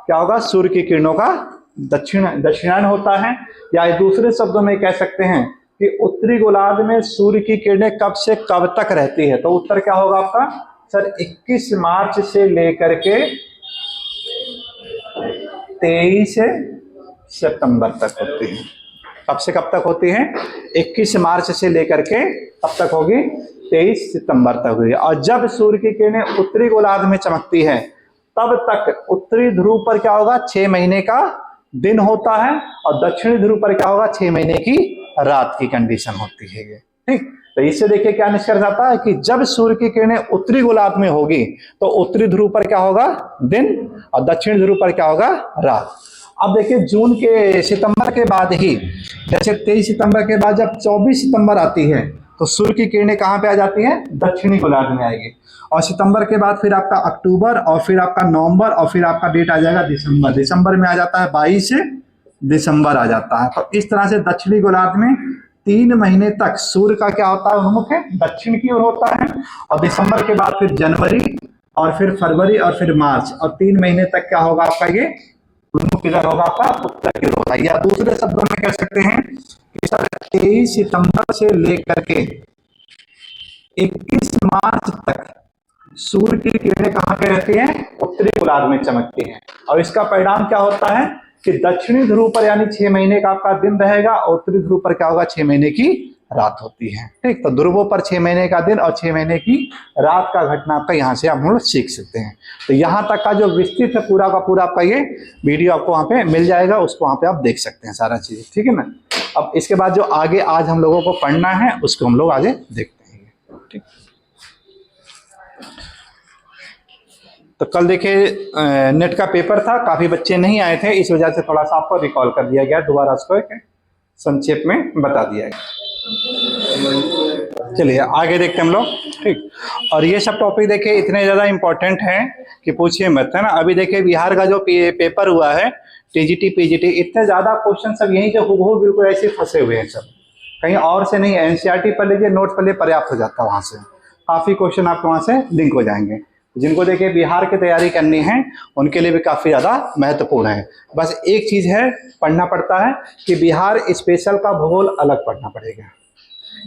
क्या होगा, सूर्य की किरणों का दक्षिणायन होता है। या दूसरे शब्दों में कह सकते हैं कि उत्तरी गोलार्ध में सूर्य की किरणें कब से कब तक रहती है। तो उत्तर क्या होगा आपका सर, 21 मार्च से लेकर के 23 सितंबर तक होती है। कब से कब तक होती है, 21 मार्च से लेकर के कब तक होगी, 23 सितंबर तक हुई। और जब सूर्य की किरणें उत्तरी गोलार्ध में चमकती है तब तक उत्तरी ध्रुव पर क्या होगा, 6 महीने का दिन होता है और दक्षिणी ध्रुव पर क्या होगा, 6 महीने की रात की कंडीशन होती है ये। ठीक, तो इससे देखिए क्या निष्कर्ष आता है कि जब सूर्य की किरणें उत्तरी गोलार्ध में होगी तो उत्तरी ध्रुव पर क्या होगा, दिन, और दक्षिण ध्रुव पर क्या होगा, रात। अब देखिए जून के सितंबर के बाद ही, जैसे 23 सितंबर के बाद जब 24 सितंबर आती है तो सूर्य की किरणें कहाँ पे आ जाती हैं, दक्षिणी गोलार्ध में आएगी। और सितंबर के बाद फिर आपका अक्टूबर, और फिर आपका नवंबर, और फिर आपका डेट आ जाएगा दिसंबर। दिसंबर में आ जाता है 22 से दिसंबर आ जाता है। तो इस तरह से दक्षिणी गोलार्ध में 3 महीने तक सूर्य का क्या होता है, उन्मुख है दक्षिण की ओर होता है। और दिसंबर के बाद फिर जनवरी, और फिर फरवरी, और फिर मार्च, और 3 महीने तक क्या होगा आपका, ये उन्मुख किधर होगा आपका, उत्तर की ओर होगा। या दूसरे शब्दों में कह सकते हैं कि सर 23 सितंबर से लेकर के 21 मार्च तक सूर्य की किरणें कहाँ पे रहती हैं, उत्तरी गोलार्ध में चमकती हैं। और इसका परिणाम क्या होता है कि दक्षिणी ध्रुव पर यानी 6 महीने का आपका दिन रहेगा और उत्तरी ध्रुव पर क्या होगा, 6 महीने की रात होती है। ठीक, तो ध्रुवों पर 6 महीने का दिन और 6 महीने की रात का घटना आपका यहाँ से हम लोग सीख सकते हैं। तो यहाँ तक का जो विस्तृत है पूरा का पूरा आपका ये वीडियो आपको वहाँ पे मिल जाएगा, उसको वहाँ पे आप देख सकते हैं सारा चीज। ठीक है ना। अब इसके बाद जो आगे आज हम लोगों को पढ़ना है उसको हम लोग आगे देखते हैं। ठीक, तो कल देखिए नेट का पेपर था, काफी बच्चे नहीं आए थे, इस वजह से थोड़ा सा आपको रिकॉल कर दिया गया, दोबारा उसको एक संक्षेप में बता दिया गया। चलिए आगे देखते हैं हम लोग। ठीक, और ये सब टॉपिक देखिए इतने ज्यादा इंपॉर्टेंट हैं कि पूछिए मत, है ना। अभी देखिए बिहार का जो पेपर हुआ है टीजीटी पीजीटी, इतने ज्यादा क्वेश्चन सब यहीं जो हुबहू बिल्कुल ऐसे फंसे हुए हैं, सब कहीं और से नहीं। एनसीईआरटी पढ़ लीजिए, नोट्स पढ़ लीजिए, पर्याप्त हो जाता है, वहां से काफी क्वेश्चन आपको वहां से लिंक हो जाएंगे। जिनको देखिए बिहार की तैयारी करनी है उनके लिए भी काफी ज्यादा महत्वपूर्ण है। बस एक चीज है, पढ़ना पड़ता है कि बिहार स्पेशल का भूगोल अलग पढ़ना पड़ेगा।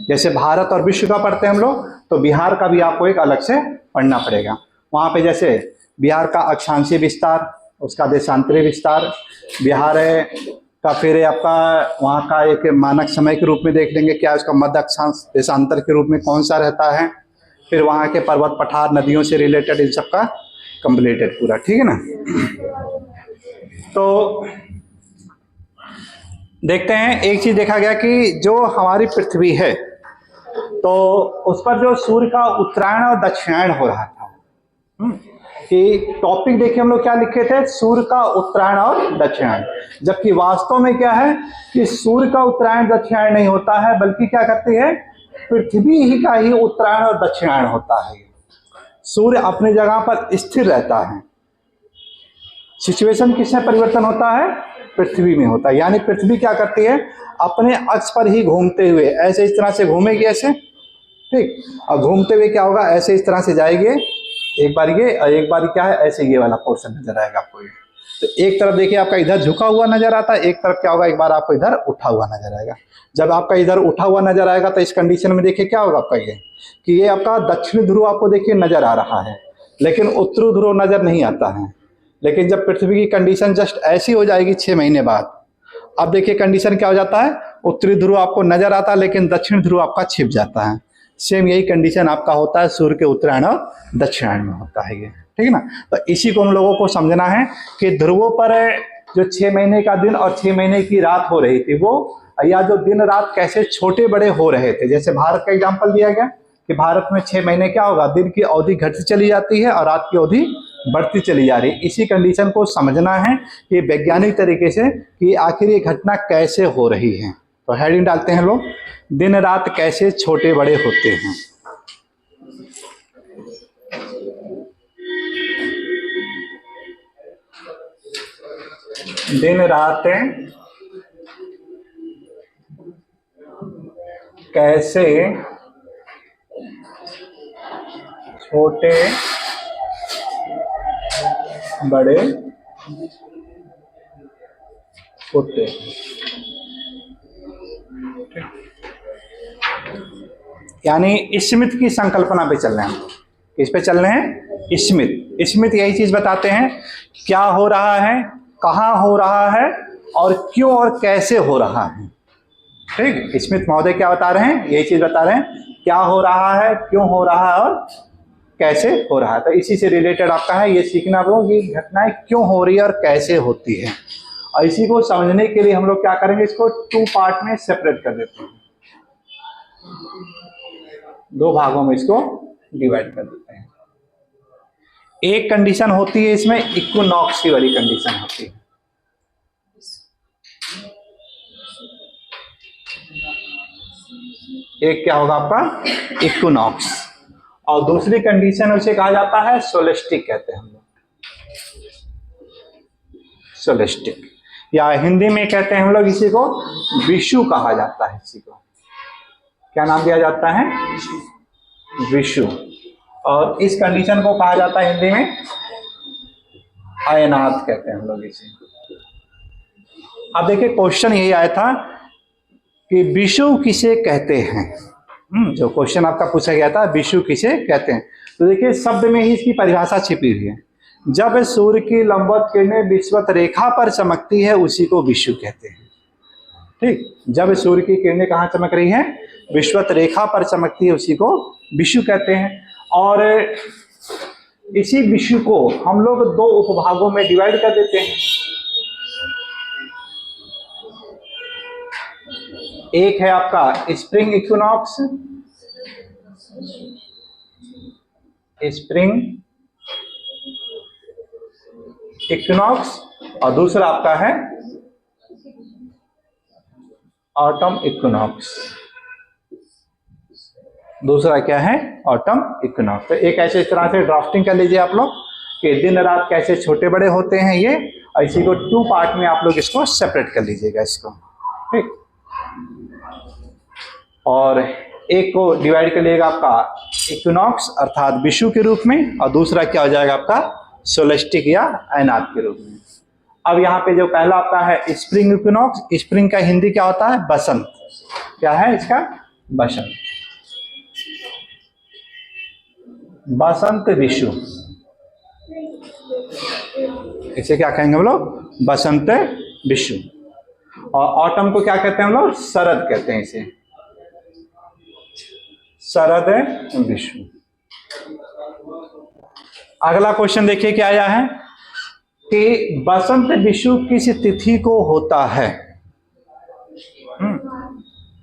जैसे भारत और विश्व का पढ़ते हैं हम लोग, तो बिहार का भी आपको एक अलग से पढ़ना पड़ेगा। वहाँ पे जैसे बिहार का अक्षांशीय विस्तार, उसका देशांतरीय विस्तार, बिहार है का फिर आपका वहाँ का एक मानक समय के रूप में देख लेंगे, क्या उसका मध्य अक्षांश देशांतर के रूप में कौन सा रहता है, फिर वहाँ के पर्वत पठार नदियों से रिलेटेड इन सबका कंप्लीटेड पूरा, ठीक है ना। तो देखते हैं, एक चीज देखा गया कि जो हमारी पृथ्वी है तो उस पर जो सूर्य का उत्तरायण और दक्षिणायन हो रहा था, कि टॉपिक देखिए हम लोग क्या लिखे थे, सूर्य का उत्तरायण और दक्षिणायन, जबकि वास्तव में क्या है कि सूर्य का उत्तरायण दक्षिणायन नहीं होता है, बल्कि क्या करती है, पृथ्वी ही का ही उत्तरायण और दक्षिणायन होता है। सूर्य अपनी जगह पर स्थिर रहता है, सिचुएशन किसमें परिवर्तन होता है, पृथ्वी में होता है। यानी पृथ्वी क्या करती है, अपने अक्ष पर ही घूमते हुए ऐसे इस तरह से घूमेगी ऐसे, ठीक, और घूमते हुए क्या होगा, ऐसे इस तरह से जाएगी, एक बार ये और एक बार क्या है, ऐसे ये वाला पोर्शन नजर आएगा आपको। ये तो एक तरफ देखिए आपका इधर झुका हुआ नजर आता है, एक तरफ क्या होगा, एक बार आपको इधर उठा हुआ नजर आएगा। जब आपका इधर उठा हुआ नजर आएगा तो इस कंडीशन में देखिए क्या होगा आपका, ये कि ये आपका दक्षिणी ध्रुव आपको देखिए नजर आ रहा है, लेकिन उत्तरी ध्रुव नजर नहीं आता है। लेकिन जब पृथ्वी की कंडीशन जस्ट ऐसी हो जाएगी 6 महीने बाद, अब देखिए कंडीशन क्या हो जाता है, उत्तरी ध्रुव आपको नजर आता है लेकिन दक्षिण ध्रुव आपका छिप जाता है। सेम यही कंडीशन आपका होता है सूर्य के उत्तरायण और दक्षिणायन में होता है ये, ठीक है ना। तो इसी को हम लोगों को समझना है कि ध्रुवों पर जो 6 महीने का दिन और 6 महीने की रात हो रही थी, वो या जो दिन रात कैसे छोटे बड़े हो रहे थे। जैसे भारत का एग्जाम्पल दिया गया कि भारत में 6 महीने क्या होगा, दिन की अवधि घटती चली जाती है और रात की अवधि बढ़ती चली जा रही है। इसी कंडीशन को समझना है कि वैज्ञानिक तरीके से कि आखिर ये घटना कैसे हो रही है। तो हेडिंग डालते हैं लोग, दिन रात कैसे छोटे बड़े होते हैं। दिन रात कैसे छोटे बड़े होते हैं। यानी स्मिथ की संकल्पना पे चल रहे हैं, किस पे चल रहे हैं, स्मिथ। स्मिथ यही चीज बताते हैं, क्या हो रहा है, कहाँ हो रहा है और क्यों और कैसे हो रहा है। ठीक, स्मिथ महोदय क्या बता रहे हैं, यही चीज बता रहे हैं, क्या हो रहा है, क्यों हो रहा है और कैसे हो रहा है। तो इसी से रिलेटेड आपका है ये सीखना वो कि घटनाएं क्यों हो रही है और कैसे होती है। और इसी को समझने के लिए हम लोग क्या करेंगे, इसको 2 पार्ट में सेपरेट कर देते हैं, 2 भागों में इसको डिवाइड कर देते हैं। एक कंडीशन होती है इसमें इक्विनॉक्स की वाली कंडीशन होती है, एक क्या होगा आपका इक्विनॉक्स, और दूसरी कंडीशन उसे कहा जाता है सोलेस्टिक कहते हैं हम लोग, सोलेस्टिक, या हिंदी में कहते हैं हम लोग इसी को विषु कहा जाता है। इसी को क्या नाम दिया जाता है, विषु। और इस कंडीशन को कहा जाता है हिंदी में अयनात कहते हैं हम लोग इसे। अब देखिए क्वेश्चन यही आया था कि विषु किसे कहते हैं, जो क्वेश्चन आपका पूछा गया था विषु किसे कहते हैं। तो देखिए शब्द में ही इसकी परिभाषा छिपी हुई है, जब सूर्य की लंबवत किरणें विषुवत रेखा पर चमकती है उसी को विषु कहते हैं। ठीक, जब सूर्य की किरणें कहाँ चमक रही है, विषुवत रेखा पर चमकती है उसी को विषु कहते हैं। और इसी विषु को हम लोग 2 उपभागों में डिवाइड कर देते हैं। एक है आपका स्प्रिंग इक्विनॉक्स, स्प्रिंग इक्विनॉक्स, और दूसरा आपका है ऑटम इक्विनॉक्स। दूसरा क्या है, ऑटम इक्विनॉक्स। तो एक ऐसे इस तरह से ड्राफ्टिंग कर लीजिए आप लोग कि दिन रात कैसे छोटे बड़े होते हैं ये, और इसी को 2 पार्ट में आप लोग इसको सेपरेट कर लीजिएगा इसको। ठीक, और एक को डिवाइड कर लीजिएगा आपका इक्विनॉक्स अर्थात विषु के रूप में, और दूसरा क्या हो जाएगा आपका सोलेस्टिक या अयनात के रूप में। अब यहाँ पे जो पहला आपका है स्प्रिंग इक्विनॉक्स, स्प्रिंग का हिंदी क्या होता है, बसंत। क्या है इसका, बसंत, बसंत विषु, इसे क्या कहेंगे हम लोग, बसंत विषु। और ऑटम को क्या कहते हैं हम लोग? शरद कहते हैं इसे, शरद विषु। अगला क्वेश्चन देखिए क्या आया है कि बसंत विषु किस तिथि को होता है?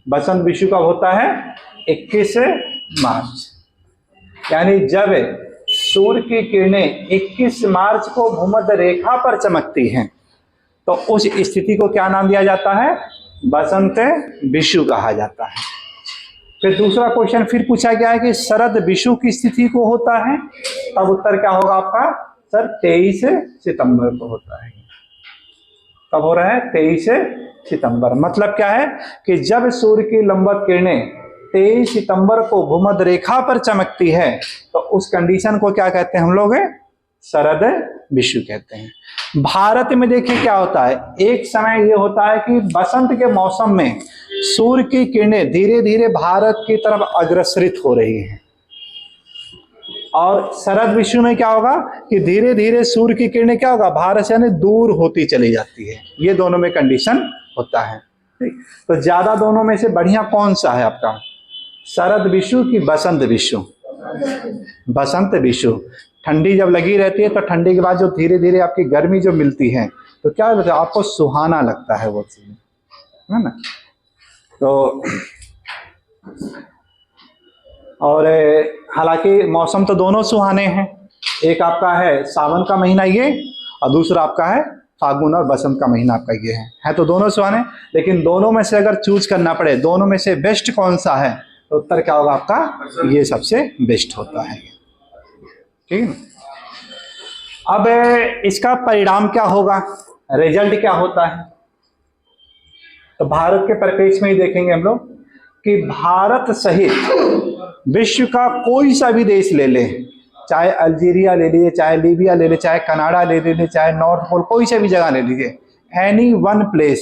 बसंत विषु कब होता है? 21 मार्च। यानी जब सूर्य की किरणें 21 मार्च को भूमध्य रेखा पर चमकती हैं तो उस स्थिति को क्या नाम दिया जाता है? बसंत विषु कहा जाता है। फिर दूसरा क्वेश्चन फिर पूछा गया है कि शरद विषु की स्थिति को होता है, तब उत्तर क्या होगा आपका? सर 23 सितंबर को होता है। कब हो रहा है? 23 सितंबर। मतलब क्या है कि जब सूर्य की लंबवत किरणें 23 सितंबर को भूमध्य रेखा पर चमकती है तो उस कंडीशन को क्या कहते हैं हम लोग? शरद विषु कहते हैं। भारत में देखिए क्या होता है, एक समय ये होता है कि बसंत के मौसम में सूर्य की किरणें धीरे धीरे भारत की तरफ अग्रसरित हो रही हैं, और शरद विषु में क्या होगा कि धीरे धीरे सूर्य की किरणें क्या होगा? भारत से यानी दूर होती चली जाती है। ये दोनों में कंडीशन होता है। तो ज्यादा दोनों में से बढ़िया कौन सा है आपका? शरद विषु की बसंत विषु? बसंत विषु। ठंडी जब लगी रहती है तो ठंडी के बाद जो धीरे धीरे आपकी गर्मी जो मिलती है तो क्या होता है? आपको सुहाना लगता है वो चीज, है ना? तो और हालांकि मौसम तो दोनों सुहाने हैं, एक आपका है सावन का महीना ये, और दूसरा आपका है फागुन और बसंत का महीना आपका ये है तो दोनों सुहाने। लेकिन दोनों में से अगर चूज करना पड़े, दोनों में से बेस्ट कौन सा है, तो उत्तर क्या होगा आपका? ये सबसे बेस्ट होता है। ठीक है ना? अब इसका परिणाम क्या होगा, रिजल्ट क्या होता है? तो भारत के परिप्रेक्ष्य में ही देखेंगे हम लोग कि भारत सहित विश्व का कोई सा भी देश ले ले, चाहे अल्जीरिया ले लीजिए, चाहे लीबिया ले लीजिए, चाहे कनाडा ले लीजिए, चाहे नॉर्थ पोल, कोई सा भी जगह ले लीजिए, एनी वन प्लेस,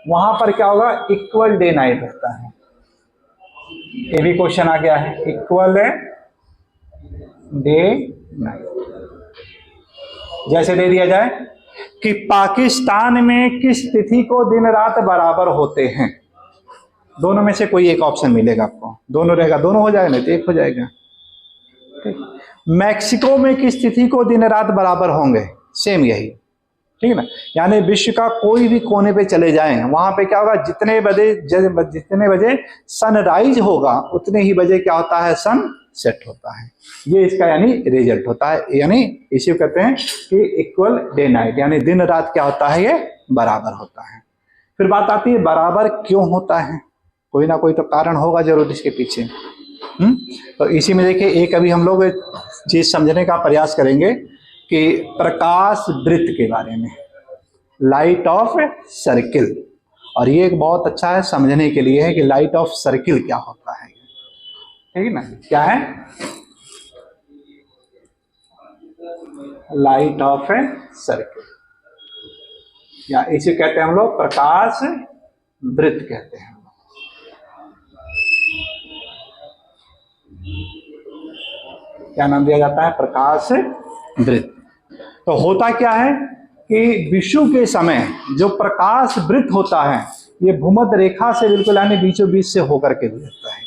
वहां पर क्या होगा? इक्वल डे नाइट रहता है। ये भी क्वेश्चन आ गया है, इक्वल डे नाइट। जैसे दे दिया जाए कि पाकिस्तान में किस तिथि को दिन रात बराबर होते हैं? दोनों में से कोई एक ऑप्शन मिलेगा आपको, दोनों रहेगा, दोनों हो जाएगा, नहीं तो एक हो जाएगा। ठीक। मैक्सिको में किस तिथि को दिन रात बराबर होंगे? सेम यही। ठीक है ना? यानी विश्व का कोई भी कोने पे चले जाएं, वहां पे क्या होगा? जितने बजे सनराइज होगा उतने ही बजे क्या होता है? सन सेट होता है। ये इसका यानी रिजल्ट होता है, यानी इसे कहते हैं कि इक्वल डे नाइट, यानी दिन रात क्या होता है? ये बराबर होता है। फिर बात आती है बराबर क्यों होता है? कोई ना कोई तो कारण होगा जरूर इसके पीछे। तो इसी में देखिए एक अभी हम लोग चीज समझने का प्रयास करेंगे कि प्रकाश वृत्त के बारे में, लाइट ऑफ सर्किल। और ये एक बहुत अच्छा है समझने के लिए है कि लाइट ऑफ सर्किल क्या होता है। ठीक है ना? क्या है? लाइट ऑफ सर्किल, या इसे कहते हैं हम लोग प्रकाश वृत्त कहते हैं। क्या नाम दिया जाता है? प्रकाश वृत्त। तो होता क्या है कि विषु के समय जो प्रकाश वृत्त होता है ये भूमध्य रेखा से बिल्कुल यानी बीचों बीच से होकर के गुजरता है।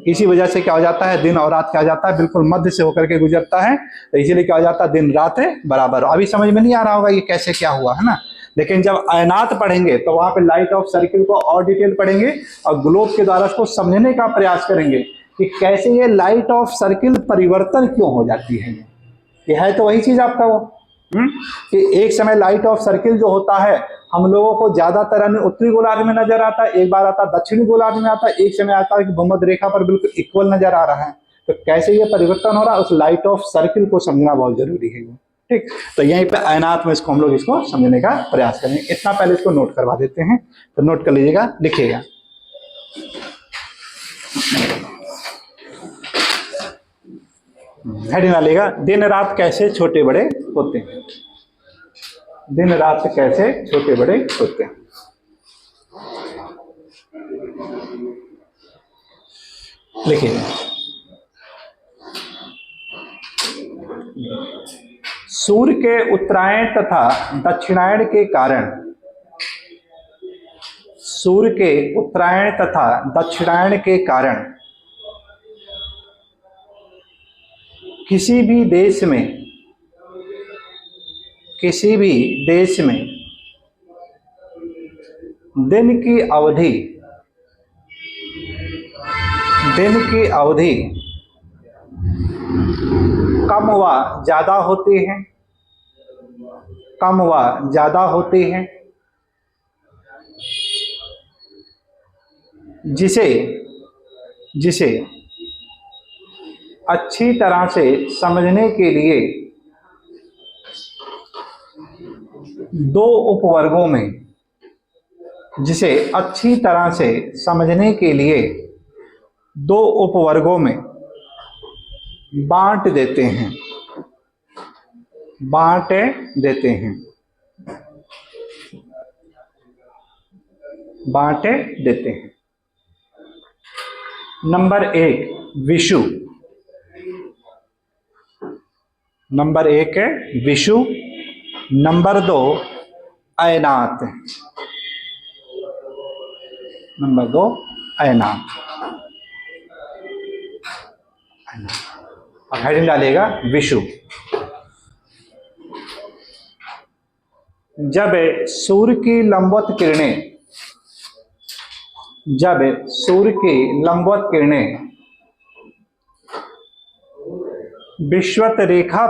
इसी वजह से क्या हो जाता है? दिन और रात क्या हो जाता है? बिल्कुल मध्य से होकर के गुजरता है, तो इसीलिए क्या हो जाता है? दिन रात बराबर। अभी समझ में नहीं आ रहा होगा ये कैसे क्या हुआ, है ना? लेकिन जब आयनात पढ़ेंगे तो वहां पे लाइट ऑफ सर्किल को और डिटेल पढ़ेंगे और ग्लोब के द्वारा उसको समझने का प्रयास करेंगे कि कैसे ये लाइट ऑफ सर्किल परिवर्तन क्यों हो जाती है। ये है तो वही चीज आपका वो कि एक समय लाइट ऑफ सर्किल जो होता है हम लोगों को ज्यादातर उत्तरी गोलार्ध में नजर आता है, एक बार आता है दक्षिणी गोलार्ध में आता है, एक समय आता है कि भूमध्य रेखा पर बिल्कुल इक्वल नजर आ रहा है। तो कैसे ये परिवर्तन हो रहा है उस लाइट ऑफ सर्किल को समझना बहुत जरूरी है। ठीक, तो यहीं पे आयनात में इसको हम लोग इसको समझने का प्रयास करेंगे। इतना पहले इसको नोट करवा देते हैं, तो नोट कर लीजिएगा, लिखिएगा। हेडिंग डालिएगा, दिन रात कैसे छोटे बड़े होते हैं। दिन रात कैसे छोटे बड़े होते हैं। लिखिए, सूर्य के उत्तरायण तथा दक्षिणायन के कारण सूर्य के उत्तरायण तथा दक्षिणायन के कारण किसी भी देश में दिन की अवधि कम व ज्यादा होती है, जिसे अच्छी तरह से समझने के लिए दो उपवर्गों में बांट देते हैं। नंबर 1 विषु। नंबर 2 अयनात। अब हेडिंग डालिएगा विषु। जब सूर्य की लंबवत किरणें विषुवत रेखा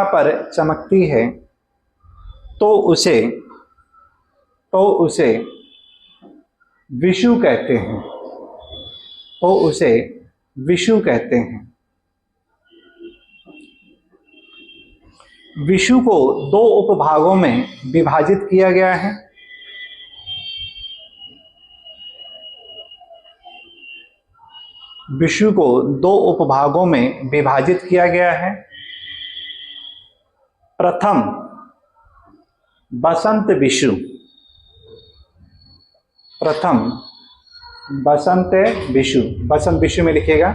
पर चमकती है तो उसे विषु कहते हैं। विषु को दो उपभागों में विभाजित किया गया है। प्रथम बसंत विषु में लिखिएगा।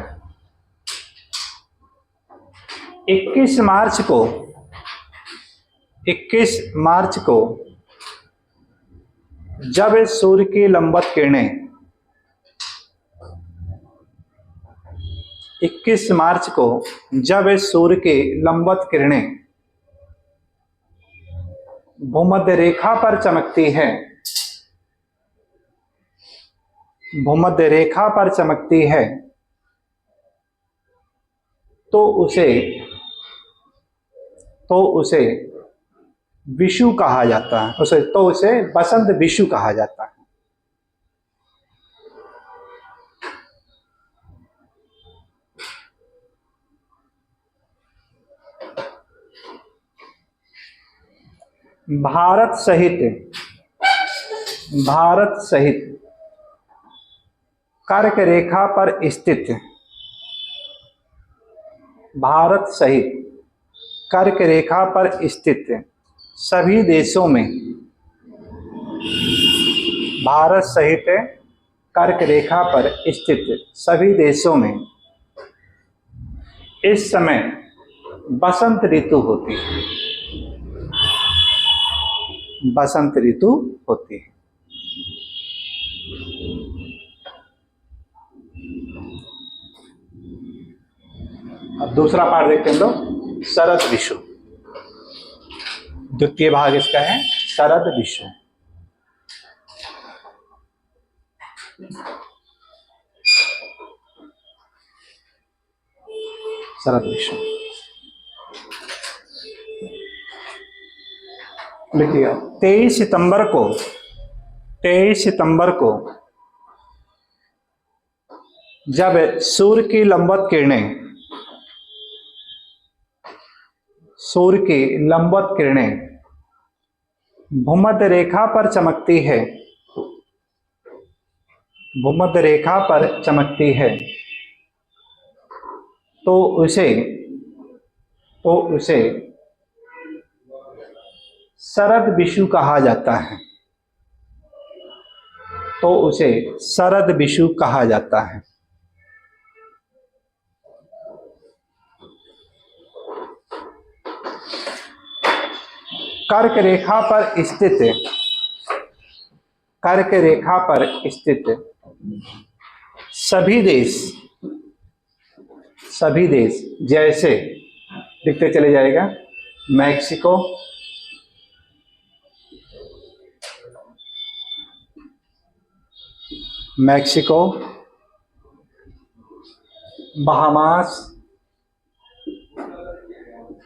21 मार्च को जब सूर्य की लंबवत किरणें भूमध्य रेखा पर चमकती है तो उसे विषु कहा जाता है। उसे बसंत विषु कहा जाता है। भारत सहित कर्क रेखा पर स्थित सभी देशों में इस समय बसंत ऋतु होती है। अब दूसरा पार्ट देखते हैं लोग, शरद विषु। द्वितीय भाग इसका है शरद विषु। लिखिएगा 23 सितंबर को जब सूर्य की लंबवत किरणें भूमध्य रेखा पर चमकती है तो उसे शरद विषु कहा जाता है। तो उसे शरद विषु कहा जाता है। कर्क रेखा पर स्थित, कर्क रेखा पर स्थित सभी देश जैसे लिखते चले जाएगा, मैक्सिको, मैक्सिको, बहामास,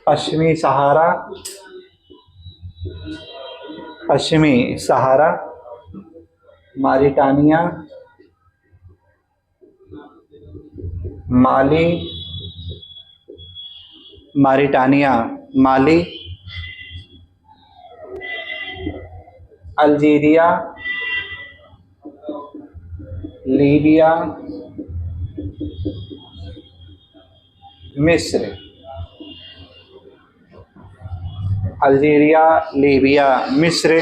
पश्चिमी सहारा, पश्चिमी Sahara, Mauritania, Mali, Mauritania, Mali, Algeria, Libya, मिस्र, अल्जीरिया, लीबिया, मिस्र,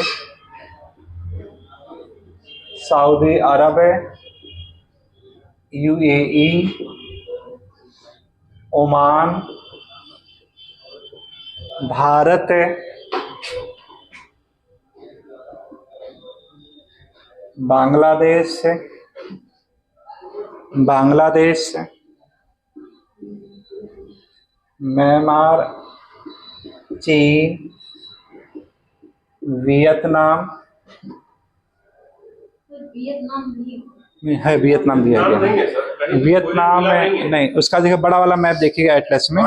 Saudi Arab, UAE, Oman, Bharat, Bangladesh, Bangladesh, Myanmar, चीन, वियतनाम, है वियतनाम दिया गया है, वियतनाम में नहीं, उसका देखिए बड़ा वाला मैप देखिएगा एटलस में,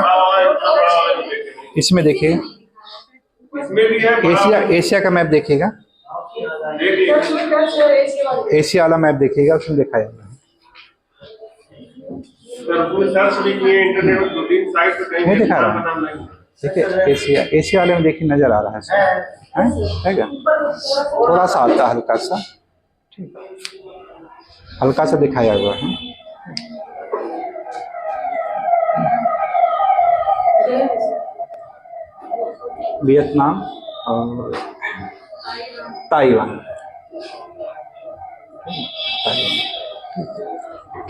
इसमें देखिए एशिया, एशिया का मैप देखिएगा, एशिया वाला मैप देखिएगा, उसमें देखा जाएगा। नहीं दिखा रहा है, देखिए एशिया, एशिया वाले में देखिए नजर आ रहा है क्या, थोड़ा सा आता है हल्का सा, ठीक, हल्का सा दिखाया हुआ है। वियतनाम और ताइवान,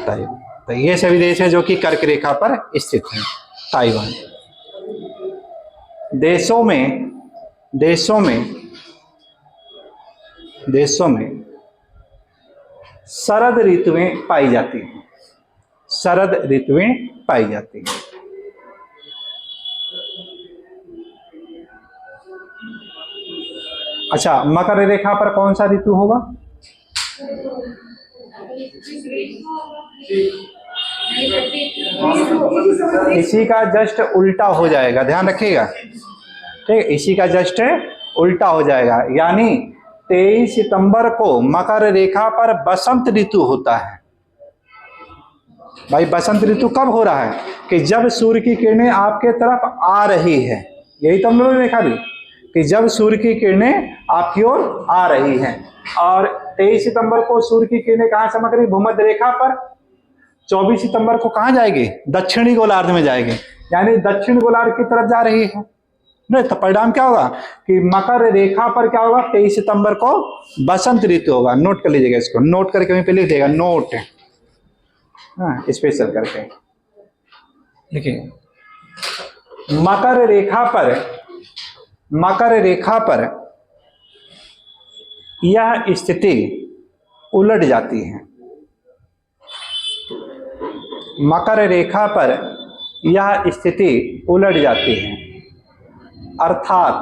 ताइवान, तो ये सभी देश है जो कि कर्क रेखा पर स्थित है। ताइवान, देशों में शरद ऋतुएं पाई जाती हैं, शरद ऋतुएं पाई जाती हैं। अच्छा, मकर रेखा पर कौन सा ऋतु होगा? इसी का जस्ट उल्टा हो जाएगा, ध्यान रखिएगा, ठीक, इसी का जस्ट उल्टा हो जाएगा, यानी 23 सितंबर को मकर रेखा पर बसंत ऋतु होता है। भाई बसंत ऋतु कब हो रहा है? कि जब सूर्य की किरणें आपके तरफ आ रही है, यही तो हम लोगों ने देखा भी, कि जब सूर्य की किरणें आपकी ओर आ रही हैं। और 23 सितंबर को सूर्य की किरणें कहां चमक रही? भूमध्य रेखा पर। 24 सितंबर को कहां जाएगी? दक्षिणी गोलार्ध में जाएगी, यानी दक्षिण गोलार्ध की तरफ जा रही है। नहीं तो परिणाम क्या होगा कि मकर रेखा पर क्या होगा? 23 सितंबर को बसंत ऋतु होगा। नोट कर लीजिएगा इसको, नोट करके वहीं पे लिख देगा, नोट, हाँ, स्पेशल करके देखिए। मकर रेखा पर यह स्थिति उलट जाती है। मकर रेखा पर यह स्थिति उलट जाती है, अर्थात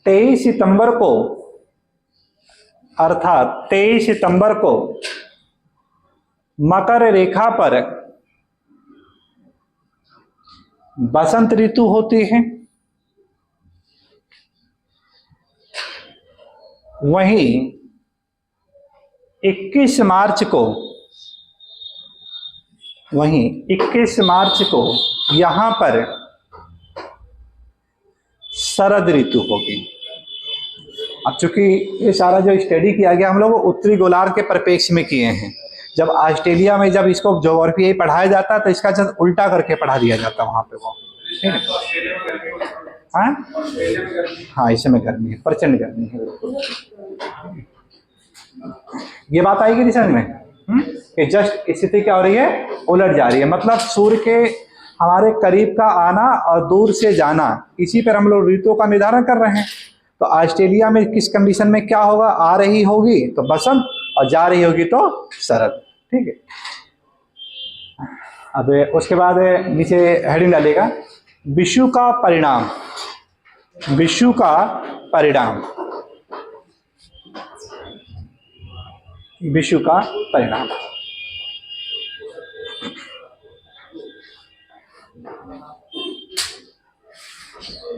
23 सितंबर को मकर रेखा पर बसंत ऋतु होती है, वहीं 21 मार्च को यहां पर शरद ऋतु होगी। अब चूंकि ये सारा जो स्टडी किया गया हम लोग उत्तरी गोलार्ध के परिप्रेक्ष्य में किए हैं। जब ऑस्ट्रेलिया में जब इसको ज्योग्राफी पढ़ाया जाता है तो इसका जब उल्टा करके पढ़ा दिया जाता है वहां पे वो, ठीक है। हाँ हाँ, इसे में गर्मी है, प्रचंड गर्मी है बिल्कुल। ये बात आएगी नहीं समझ में? कि जस्ट स्थिति क्या हो रही है, उलट जा रही है। मतलब सूर्य के हमारे करीब का आना और दूर से जाना, इसी पर हम लोग ऋतुओं का निर्धारण कर रहे हैं। तो ऑस्ट्रेलिया में किस कंडीशन में क्या होगा, आ रही होगी तो बसंत और जा रही होगी तो शरद। ठीक है, अब उसके बाद नीचे हेडिंग डालेगा विषु का परिणाम। विषु का परिणाम, विषु का परिणाम।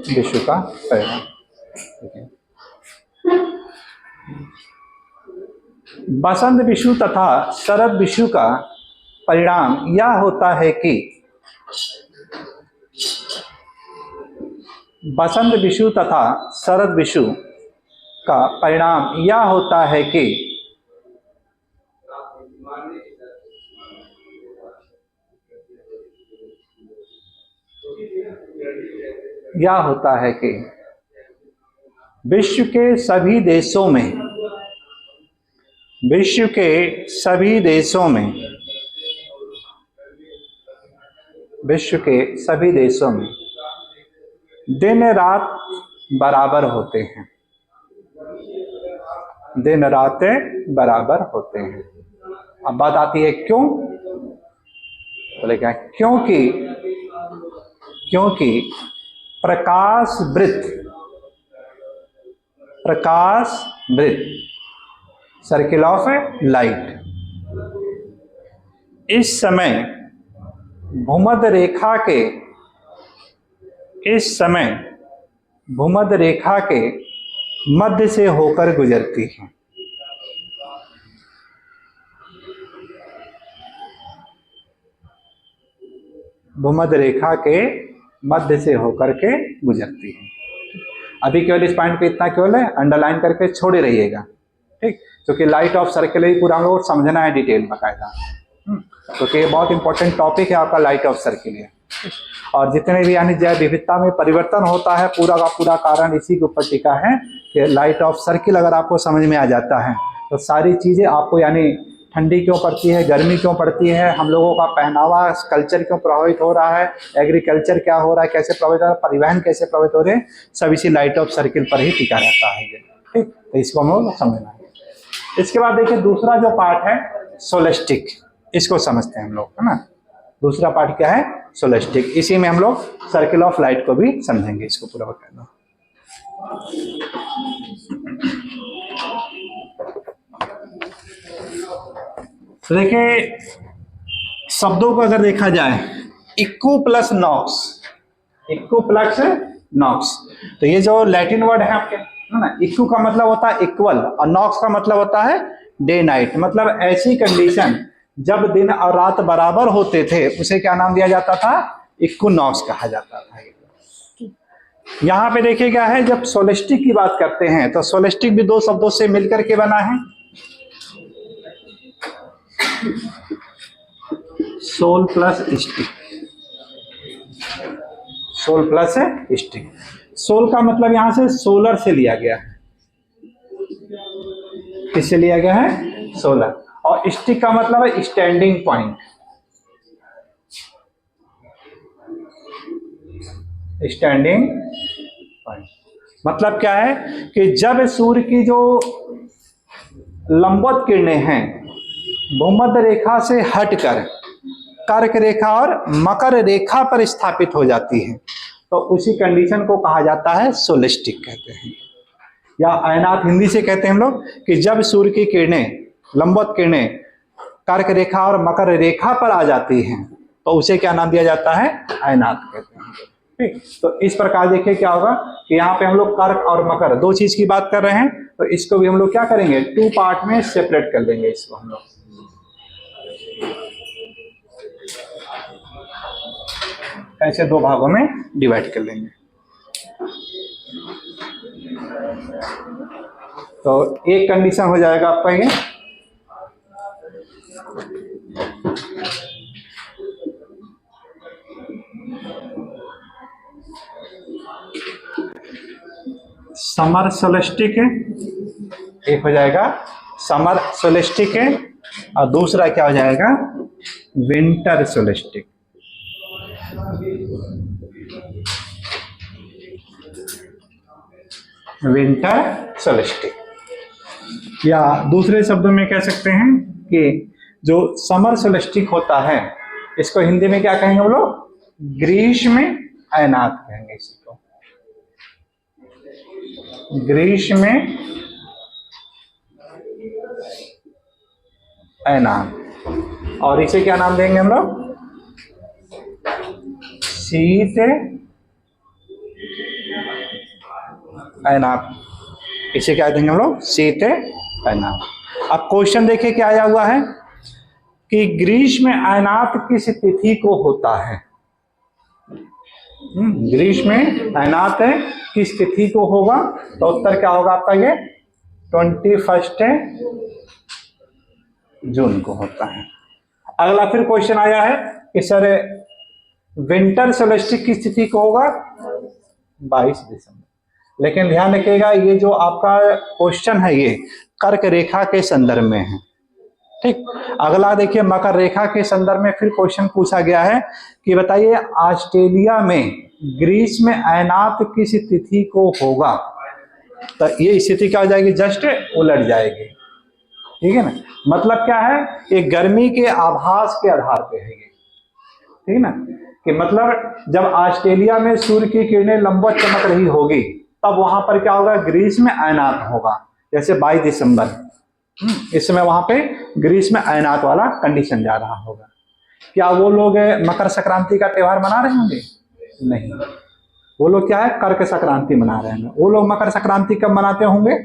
विषु का परिणाम। बसंत विषु तथा शरद विषु का परिणाम यह होता है कि बसंत विषु तथा शरद विषु का परिणाम यह होता है कि यह होता है कि विश्व के सभी देशों में, विश्व के सभी देशों में, विश्व के सभी देशों में दिन रात बराबर होते हैं। दिन रात बराबर होते हैं। अब बात आती है क्यों? बोले क्या? क्योंकि प्रकाश वृत्त सर्किल ऑफ लाइट इस समय भूमध्य रेखा के मध्य से होकर गुजरती है। भूमध्य रेखा के मध्य से होकर के गुजरती है। अभी केवल इस पॉइंट पे इतना केवल है अंडरलाइन करके छोड़े रहिएगा, ठीक, क्योंकि लाइट ऑफ सर्किल ही पूरा हमको समझना है डिटेल बकायदा, क्योंकि ये बहुत इंपॉर्टेंट टॉपिक है आपका लाइट ऑफ सर्किल है। और जितने भी यानी जैव विविधता में परिवर्तन होता है, पूरा का पूरा कारण इसी के ऊपर टिका है कि लाइट ऑफ सर्किल अगर आपको समझ में आ जाता है तो सारी चीजें आपको, यानी ठंडी क्यों पड़ती है, गर्मी क्यों पड़ती है, हम लोगों का पहनावा कल्चर क्यों प्रभावित हो रहा है, एग्रीकल्चर क्या हो रहा है, कैसे प्रभावित हो रहा है, परिवहन कैसे प्रभावित हो रहे हैं, सब इसी लाइट ऑफ सर्किल पर ही टिका रहता है। ठीक, तो इसको हम लोग समझना है। इसके बाद देखिए दूसरा जो पार्ट है सोलेस्टिक, इसको समझते हैं हम लोग, है ना। दूसरा पार्ट क्या है? सोलेस्टिक। इसी में हम लोग सर्किल ऑफ लाइट को भी समझेंगे, इसको पूरा बताना। तो देखिए शब्दों को अगर देखा जाए, इक्को प्लस नॉक्स, इक्को प्लस नॉक्स, तो ये जो लैटिन वर्ड है आपके, है ना, इक्को का मतलब होता है इक्वल और नॉक्स का मतलब होता है डे नाइट। मतलब ऐसी कंडीशन जब दिन और रात बराबर होते थे उसे क्या नाम दिया जाता था? इक्विनॉक्स कहा जाता था। यहां पे देखिए क्या है, जब सोलेस्टिक की बात करते हैं तो सोलेस्टिक भी दो शब्दों से मिलकर के बना है, sol plus stick. Sol plus stick, sol का मतलब यहां से सोलर से लिया गया है। किससे लिया गया है? सोलर। और स्टिक का मतलब है स्टैंडिंग पॉइंट। स्टैंडिंग पॉइंट मतलब क्या है कि जब सूर्य की जो लंबवत किरणें हैं भूमध्य रेखा से हटकर कर्क रेखा और मकर रेखा पर स्थापित हो जाती है तो उसी कंडीशन को कहा जाता है सोलेस्टिक कहते हैं, या अयनात हिंदी से कहते हैं हम लोग, कि जब सूर्य की किरणें, लंबवत किरणें कर्क रेखा और मकर रेखा पर आ जाती हैं तो उसे क्या नाम दिया जाता है? अयनात कहते हैं। ठीक, तो इस प्रकार देखिए क्या होगा कि यहाँ पे हम लोग कर्क और मकर दो चीज की बात कर रहे हैं, तो इसको भी हम लोग क्या करेंगे? टू पार्ट में सेपरेट कर देंगे इसको हम लोग। ऐसे दो भागों में डिवाइड कर लेंगे। तो एक कंडीशन हो जाएगा आपका ये, समर सोलेस्टिक है, एक हो जाएगा समर सोलेस्टिक है, और दूसरा क्या हो जाएगा विंटर सोलेस्टिक। विंटर सोलेस्टिक, या दूसरे शब्दों में कह सकते हैं कि जो समर सोलेस्टिक होता है इसको हिंदी में क्या कहेंगे हम लोग, ग्रीष्म अयनात कहेंगे इसी को, ग्रीष्म अयनात। और इसे क्या नाम देंगे हम लोग, शीत अयनात। इसे क्या देंगे हम लोग, शीत अयनात। अब क्वेश्चन देखिए क्या आया हुआ है कि ग्रीष्म अयनात किस तिथि को होता है। ग्रीष्म अयनात किस तिथि को होगा, तो उत्तर क्या होगा आपका, ये 21 जून को होता है। अगला फिर क्वेश्चन आया है कि सर विंटर सोलेस्टिक किस तिथि को होगा, 22 दिसंबर। लेकिन ध्यान रखिएगा ये जो आपका क्वेश्चन है ये कर्क रेखा के संदर्भ में है, ठीक। अगला देखिए मकर रेखा के संदर्भ में फिर क्वेश्चन पूछा गया है कि बताइए ऑस्ट्रेलिया में ग्रीष्म अयनात किस तिथि को होगा। तो ये स्थिति क्या हो जाएगी, जस्ट उलट जाएगी, ठीक है ना। मतलब क्या है, ये गर्मी के आभास के आधार पे है ये, ठीक है ना, कि मतलब जब ऑस्ट्रेलिया में सूर्य की किरणें लंबवत चमक रही होगी तब वहां पर क्या होगा, ग्रीष्म अयनात होगा। जैसे 22 दिसंबर इस समय वहां पे ग्रीष्म अयनात वाला कंडीशन जा रहा होगा। क्या वो लोग मकर संक्रांति का त्योहार मना रहे होंगे, नहीं, वो लोग क्या है कर्क संक्रांति मना रहे हैं। वो लोग मकर संक्रांति कब मनाते होंगे,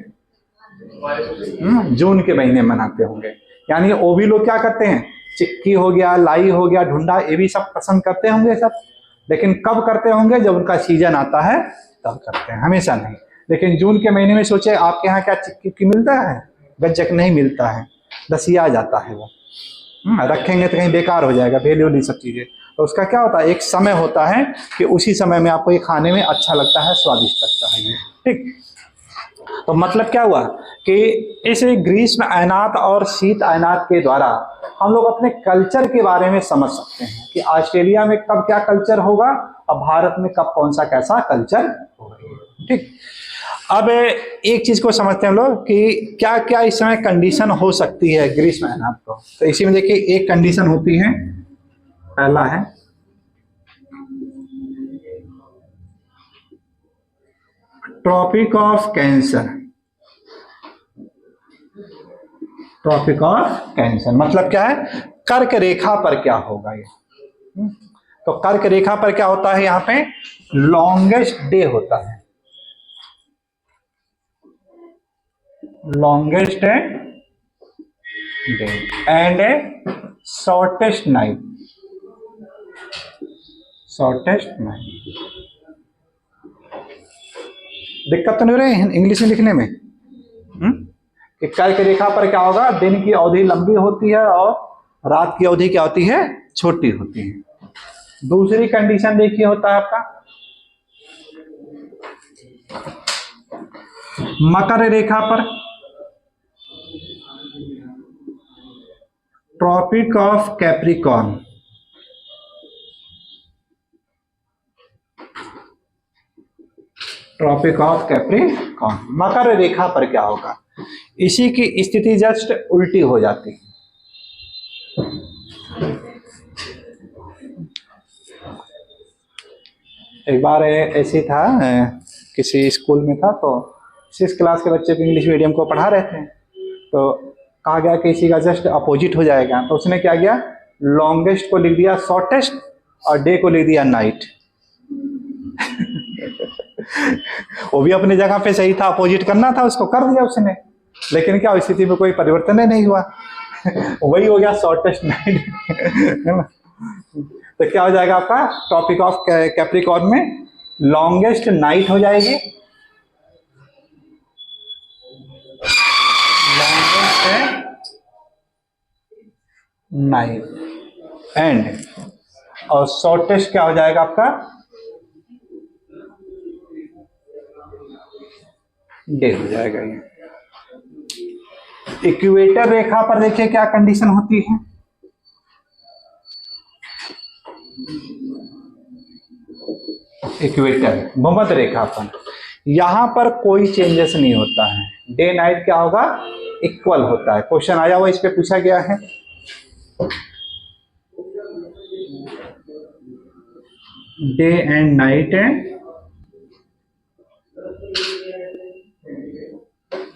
जून के महीने मनाते होंगे। यानी वो भी लोग क्या करते हैं, चिक्की हो गया, लाई हो गया, ढूंढा, ये भी सब पसंद करते होंगे सब, लेकिन कब करते होंगे, जब उनका सीजन आता है तब करते हैं, हमेशा नहीं। लेकिन जून के महीने में सोचे आपके यहाँ क्या चिक्की मिलता है, गज्जक नहीं मिलता है, दसिया जाता है वो, रखेंगे तो कहीं बेकार हो जाएगा, वैल्यू नहीं सब चीजें। तो उसका क्या होता है, एक समय होता है कि उसी समय में आपको ये खाने में अच्छा लगता है, स्वादिष्ट लगता है ये, ठीक। तो मतलब क्या हुआ कि इस ग्रीष्म अयनात और शीत अयनात के द्वारा हम लोग अपने कल्चर के बारे में समझ सकते हैं कि ऑस्ट्रेलिया में कब क्या कल्चर होगा और भारत में कब कौन सा कैसा कल्चर होगा, ठीक। अब एक चीज को समझते हैं हम लोग कि क्या क्या इस समय कंडीशन हो सकती है ग्रीष्म अयनात को। तो इसी में देखिए एक कंडीशन होती है, पहला है tropic of cancer. Tropic of cancer मतलब क्या है, कर्क रेखा पर क्या होगा ये। तो कर्क रेखा पर क्या होता है, यहां पे लॉन्गेस्ट डे होता है, longest day and shortest night, shortest night. दिक्कत तो नहीं हो रही इंग्लिश में लिखने में, कि कर्क रेखा पर क्या होगा, दिन की अवधि लंबी होती है और रात की अवधि क्या होती है, छोटी होती है। दूसरी कंडीशन देखिए होता है आपका मकर रेखा पर tropic of Capricorn. Tropic of Capricorn मकर रेखा पर क्या होगा, इसी की स्थिति जस्ट उल्टी हो जाती है। एक बार ऐसी था, किसी स्कूल में था, तो 6 क्लास के बच्चे इंग्लिश मीडियम को पढ़ा रहे थे, तो कहा गया कि इसी का जस्ट अपोजिट हो जाएगा। तो उसने क्या किया, लॉन्गेस्ट को लिख दिया शॉर्टेस्ट और डे को लिख दिया नाइट। वो भी अपनी जगह पे सही था, अपोजिट करना था उसको, कर दिया उसने, लेकिन क्या स्थिति में कोई परिवर्तन नहीं हुआ। वही हो गया शॉर्टेस्ट नाइट। तो क्या हो जाएगा आपका, टॉपिक ऑफ कैप्रिकॉर्न में लॉन्गेस्ट नाइट हो जाएगी, लॉन्गेस्ट नाइट एंड, और शॉर्टेस्ट क्या हो जाएगा आपका डे हो जाएगा ये। इक्वेटर रेखा पर देखिए क्या कंडीशन होती है, इक्वेटर भूमध्य रेखा पर, यहां पर कोई चेंजेस नहीं होता है, डे नाइट क्या होगा, इक्वल होता है। क्वेश्चन आया हुआ इस पे पूछा गया है, डे एंड नाइट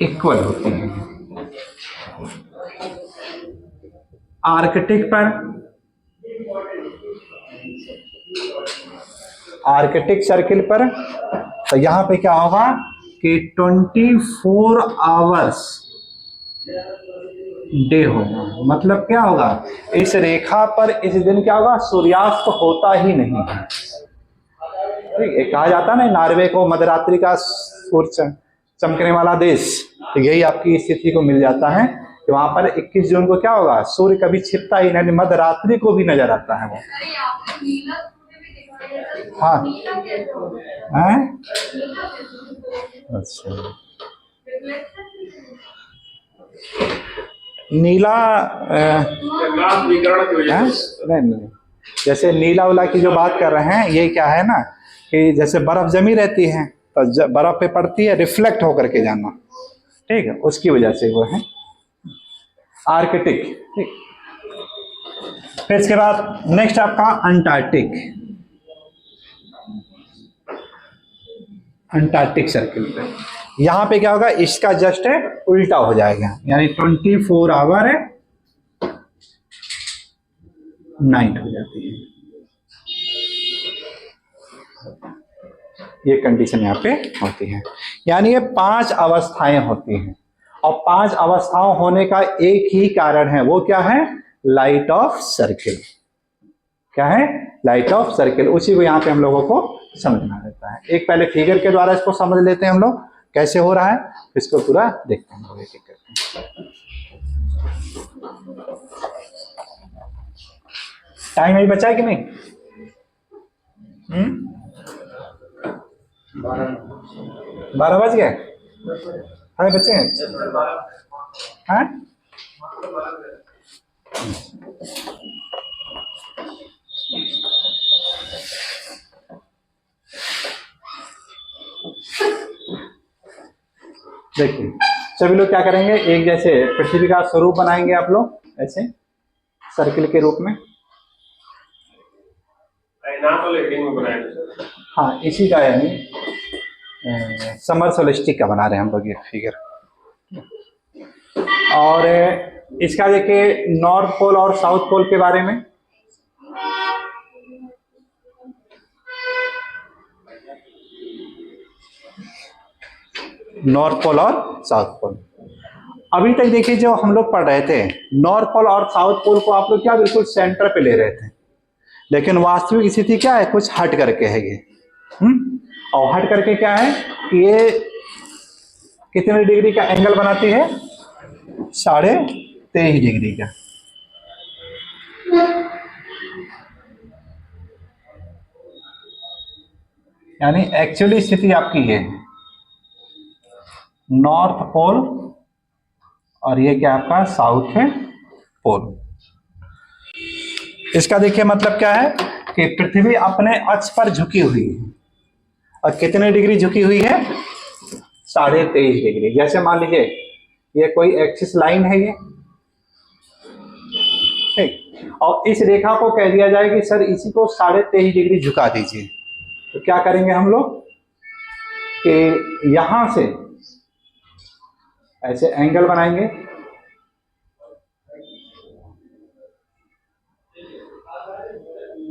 इक्वल होती है। आर्कटिक पर, आर्कटिक सर्किल पर तो यहां पे क्या होगा कि 24 आवर्स डे होगा। मतलब क्या होगा, इस रेखा पर इस दिन क्या होगा, सूर्यास्त होता ही नहीं है। ठीक है, कहा जाता है ना नॉर्वे को मध्यरात्रि का सूर्य चमकने वाला देश, तो यही आपकी स्थिति को मिल जाता है कि वहां पर 21 जून को क्या होगा, सूर्य कभी छिपता ही नहीं, मध्यरात्रि को भी नजर आता है वो। हाँ है? अच्छा, नीला नहीं, जैसे नीला उला की जो बात कर रहे हैं, ये क्या है ना कि जैसे बर्फ जमी रहती है तो बर्फ पे पड़ती है, रिफ्लेक्ट होकर के जाना, ठीक है, उसकी वजह से वो है आर्कटिक। ठीक, फिर इसके बाद नेक्स्ट आपका अंटार्कटिक, अंटार्कटिक सर्किल पे यहां पे क्या होगा, इसका जस्ट उल्टा हो जाएगा, यानी 24 आवर नाइट हो जाती है। ये कंडीशन यहाँ पे होती है, यानी ये 5 अवस्थाएं होती हैं, और 5 अवस्थाओं होने का एक ही कारण है, वो क्या है, लाइट ऑफ सर्किल। क्या है, लाइट ऑफ सर्किल, उसी को यहाँ पे हम लोगों को समझना रहता है। एक पहले फिगर के द्वारा इसको समझ लेते हैं हम लोग कैसे हो रहा है, इसको पूरा देखते हैं हम लोग एक एक करके। टाइम अभी बचा है कि नहीं? 12 बज गए, अरे बच्चे हैं? देखिए सभी लोग क्या करेंगे, एक जैसे पृथ्वी का स्वरूप बनाएंगे आप लोग ऐसे सर्किल के रूप में। हाँ, इसी का यानी समर सोलिस्टिक का बना रहे हैं हम लोग ये फिगर। और इसका देखिए नॉर्थ पोल और साउथ पोल के बारे में, नॉर्थ पोल और साउथ पोल। अभी तक देखिए जो हम लोग पढ़ रहे थे, नॉर्थ पोल और साउथ पोल को आप लोग क्या बिल्कुल सेंटर पे ले रहे थे, लेकिन वास्तविक स्थिति क्या है, कुछ हट करके है ये। और हट करके क्या है कि ये कितने डिग्री का एंगल बनाती है, 23.5 डिग्री का। यानी एक्चुअली स्थिति आपकी ये है, नॉर्थ पोल और ये क्या आपका साउथ है पोल। इसका देखिए मतलब क्या है कि पृथ्वी अपने अक्ष पर झुकी हुई है, और कितने डिग्री झुकी हुई है, 23.5 डिग्री। जैसे मान लीजिए ये कोई एक्सिस लाइन है ये, ठीक, और इस रेखा को कह दिया जाए कि सर इसी को 23.5 डिग्री झुका दीजिए, तो क्या करेंगे हम लोग कि यहां से ऐसे एंगल बनाएंगे,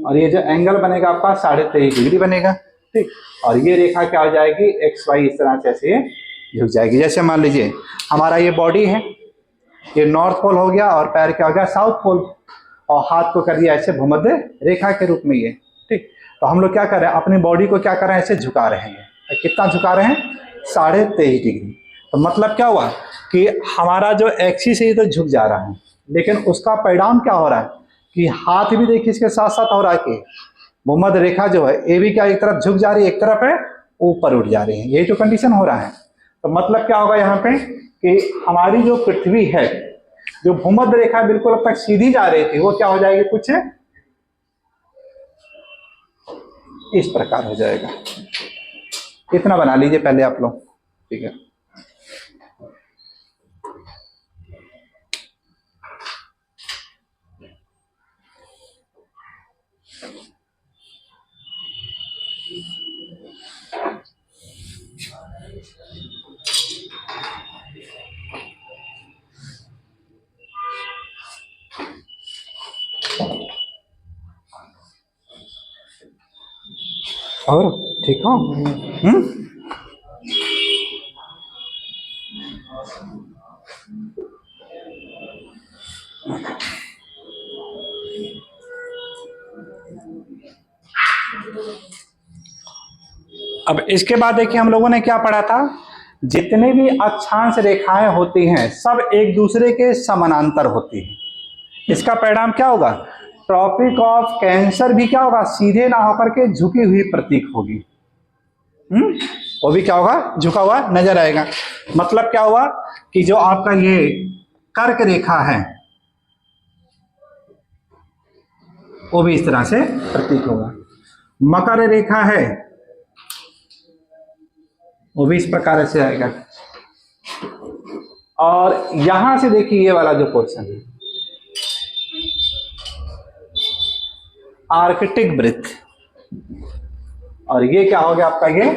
और ये जो एंगल बनेगा आपका 23.5 डिग्री बनेगा, ठीक। और ये रेखा क्या हो जाएगी, एक्स वाई इस तरह से ऐसे झुक जाएगी। जैसे मान लीजिए हमारा ये बॉडी है, ये नॉर्थ पोल हो गया, और पैर क्या हो गया, साउथ पोल, और हाथ को कर दिया ऐसे भूमध्य रेखा के रूप में ये, ठीक। तो हम लोग क्या कर रहे हैं, अपनी बॉडी को क्या कर रहे हैं, ऐसे झुका रहे हैं। कितना झुका रहे हैं, 23.5 डिग्री। तो मतलब क्या हुआ कि हमारा जो एक्सिस है ये तो झुक जा रहा है, लेकिन उसका परिणाम क्या हो रहा है कि हाथ भी देखिए इसके साथ साथ हो रहा है कि भूमध्य रेखा जो है ये भी क्या एक तरफ झुक जा रही है, एक तरफ है ऊपर उठ जा रही है। यही तो कंडीशन हो रहा है। तो मतलब क्या होगा यहाँ पे कि हमारी जो पृथ्वी है, जो भूमध्य रेखा बिल्कुल अब तक सीधी जा रही थी, वो क्या हो जाएगी, कुछ इस प्रकार हो जाएगा। इतना बना लीजिए पहले आप लोग, ठीक है। और ठीक हो? अब इसके बाद देखिए हम लोगों ने क्या पढ़ा था, जितने भी अक्षांश रेखाएं होती हैं सब एक दूसरे के समानांतर होती हैं। इसका परिणाम क्या होगा, ट्रॉपिक ऑफ कैंसर भी क्या होगा, सीधे ना होकर के झुकी हुई प्रतीक होगी। वो भी क्या होगा, झुका हुआ नजर आएगा। मतलब क्या हुआ कि जो आपका ये कर्क रेखा है वो भी इस तरह से प्रतीक होगा। मकर रेखा है वो भी इस प्रकार से आएगा। और यहां से देखिए ये वाला जो पोर्शन है, आर्कटिक वृत्त, और ये क्या हो गया आपका, ये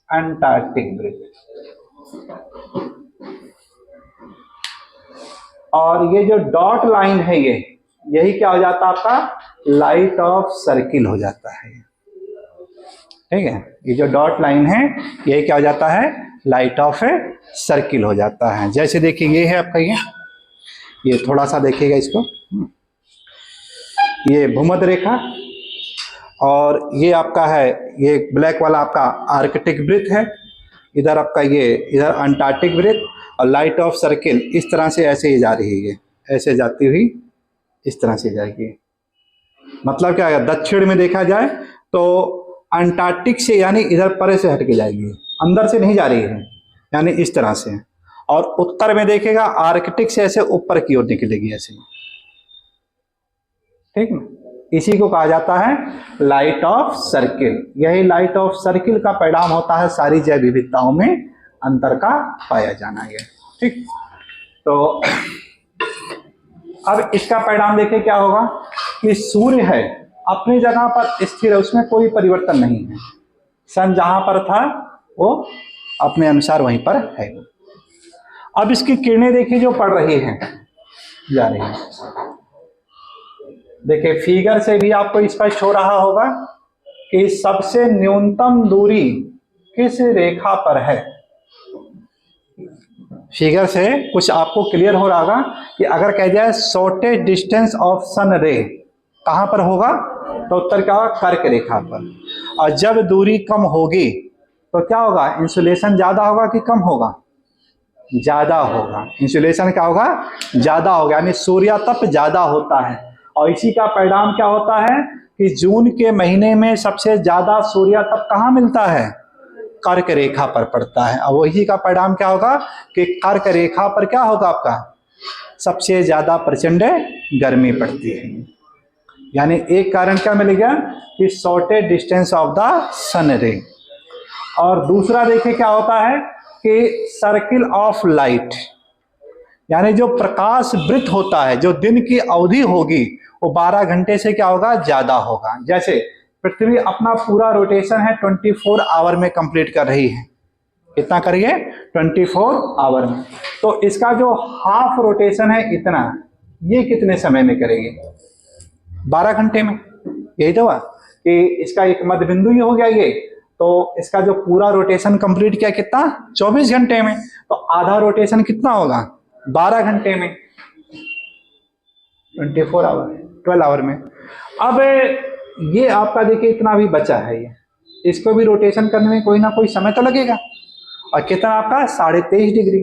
अंटार्कटिक वृत्त। और ये जो डॉट लाइन है ये, यही क्या हो जाता है आपका, लाइट ऑफ सर्किल हो जाता है। ठीक है, ये जो डॉट लाइन है यही क्या हो जाता है, लाइट ऑफ सर्किल हो जाता है। जैसे देखिए ये है आपका, ये थोड़ा सा देखिएगा इसको, ये भूमध्य रेखा, और ये आपका है, ये ब्लैक वाला आपका आर्कटिक वृत्त है, इधर आपका ये इधर अंटार्कटिक वृत्त, और लाइट ऑफ सर्किल इस तरह से ऐसे ही जा रही है, ऐसे जाती हुई इस तरह से जाएगी। मतलब क्या है, दक्षिण में देखा जाए तो अंटार्कटिक से यानी इधर परे से हट के जाएगी, अंदर से नहीं जा रही है, यानी इस तरह से। और उत्तर में देखेगा आर्कटिक से ऐसे ऊपर की ओर निकलेगी ऐसे, ठीक है। इसी को कहा जाता है लाइट ऑफ सर्किल। यही लाइट ऑफ सर्किल का परिणाम होता है सारी जैव विविधताओं में अंतर का पाया जाना है, ठीक। तो अब इसका परिणाम देखिए क्या होगा कि सूर्य है अपनी जगह पर स्थिर है, उसमें कोई परिवर्तन नहीं है। सन जहां पर था वो अपने अनुसार वहीं पर है। अब इसकी किरणें देखिए जो पड़ रही हैं, जा रही है। देखिए फिगर से भी आपको स्पष्ट हो रहा होगा कि सबसे न्यूनतम दूरी किस रेखा पर है। फिगर से कुछ आपको क्लियर हो रहा होगा कि अगर कह जाए शॉर्टेस्ट डिस्टेंस ऑफ सन रे कहां पर होगा, तो उत्तर क्या होगा, कर्क रेखा पर। और जब दूरी कम होगी तो क्या होगा, इंसुलेशन ज्यादा होगा कि कम होगा, ज्यादा होगा। इंसुलेशन क्या होगा, ज्यादा होगा, यानी सूर्यातप ज्यादा होता है। और इसी का परिणाम क्या होता है कि जून के महीने में सबसे ज्यादा सूर्यातप कहाँ मिलता है, कर्क रेखा पर पड़ता है। और वही का परिणाम क्या होगा कि कर्क रेखा पर क्या होगा आपका, सबसे ज्यादा प्रचंड गर्मी पड़ती है। यानी एक कारण क्या मिल गया कि शॉर्टेस्ट डिस्टेंस ऑफ द सन रे। और दूसरा देखिए क्या होता है कि सर्किल ऑफ लाइट, यानी जो प्रकाश वृत्त होता है, जो दिन की अवधि होगी वो 12 घंटे से क्या होगा, ज्यादा होगा। जैसे पृथ्वी अपना पूरा रोटेशन है 24 आवर में कंप्लीट कर रही है, कितना करिए, 24 आवर में। तो इसका जो हाफ रोटेशन है इतना, ये कितने समय में करेगी, 12 घंटे में। यही तो हुआ कि इसका एक मध्य बिंदु ही हो गया ये, तो इसका जो पूरा रोटेशन कंप्लीट किया कितना, 24 घंटे में। तो आधा रोटेशन कितना होगा, 12 घंटे में, 24 आवर, 12 आवर में। अब ये आपका देखिए इतना भी बचा है, ये इसको भी रोटेशन करने में कोई ना कोई समय तो लगेगा। और कितना आपका, 23.5 डिग्री,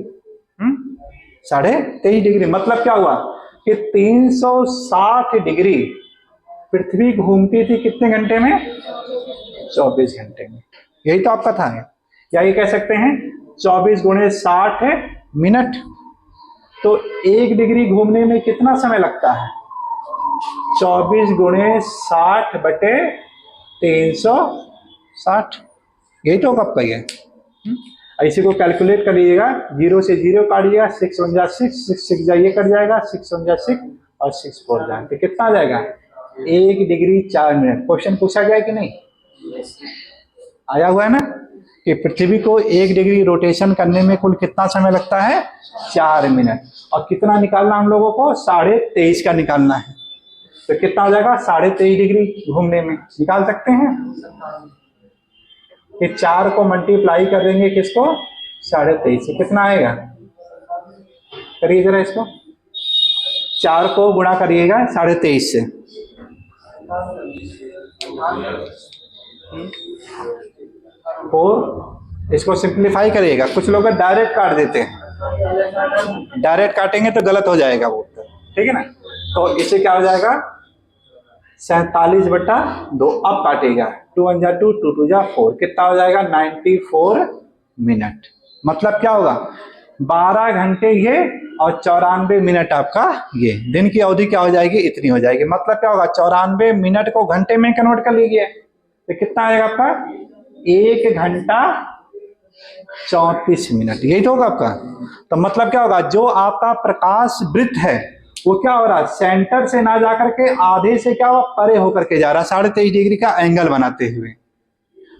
23.5 डिग्री। मतलब क्या हुआ कि 360 डिग्री पृथ्वी घूमती थी कितने घंटे में, 24 घंटे में। यही तो आपका था, या ये कह सकते हैं 24 गुणे 60 है मिनट। तो 1 डिग्री घूमने में कितना समय लगता है? 24 गुणे 60 बटे 360, यही तो आपका ये। इसी को कैलकुलेट कर लीजिएगा, 0 से 0 काटिएगा, 6 1 जा 6, 6 6 जा ये कट जाएगा, 6 1 जा 6 और 6 4 जा, तो कितना आ जाएगा? 1 डिग्री 4 मिनट। क्वेश्चन पूछा गया है कि नहीं? आया हुआ है ना कि पृथ्वी को 1 डिग्री रोटेशन करने में कुल कितना समय लगता है? 4 मिनट। और कितना निकालना हम लोगों को? 23.5 का निकालना है। तो कितना हो जाएगा? 23.5 डिग्री घूमने में। निकाल सकते हैं कि 4 को मल्टीप्लाई कर देंगे किसको? 23.5 से, कितना आएगा? करिए जरा इसको, 4 को गुणा करिएगा 23.5 से, 4। इसको सिंप्लीफाई करिएगा। कुछ लोग डायरेक्ट काट देते हैं, डायरेक्ट काटेंगे तो गलत हो जाएगा वो, ठीक है ना। तो इससे क्या हो जाएगा? 47/2। अब काटेगा, 2 1 जा 2, 2 2 जा 4, कितना हो जाएगा? 94 मिनट। मतलब क्या होगा? 12 घंटे ये और 94 मिनट आपका ये। दिन की अवधि क्या हो जाएगी? इतनी हो जाएगी। मतलब क्या होगा? 94 मिनट को घंटे में कन्वर्ट कर लीजिए, तो कितना आएगा आपका? 1 घंटा 34 मिनट, यही तो होगा आपका। तो मतलब क्या होगा? जो आपका प्रकाश वृत्त है वो क्या हो रहा है? सेंटर से ना जाकर के आधे से क्या हुआ? परे होकर के जा रहा है, 23.5 डिग्री का एंगल बनाते हुए।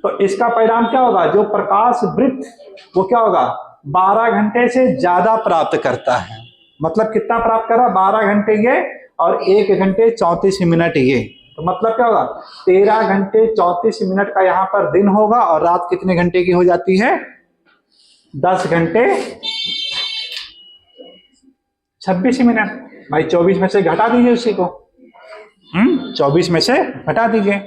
तो इसका परिणाम क्या होगा? जो प्रकाश वृत्त वो क्या होगा? 12 घंटे से ज्यादा प्राप्त करता है। मतलब कितना प्राप्त कर रहा है? 12 घंटे ये और 1 घंटे 34 मिनट ये। तो मतलब क्या होगा? 13 घंटे 34 मिनट का यहाँ पर दिन होगा, और रात कितने घंटे की हो जाती है? 10 घंटे 26 मिनट। भाई 24 में से घटा दीजिए उसी को, 24 में से घटा दीजिए।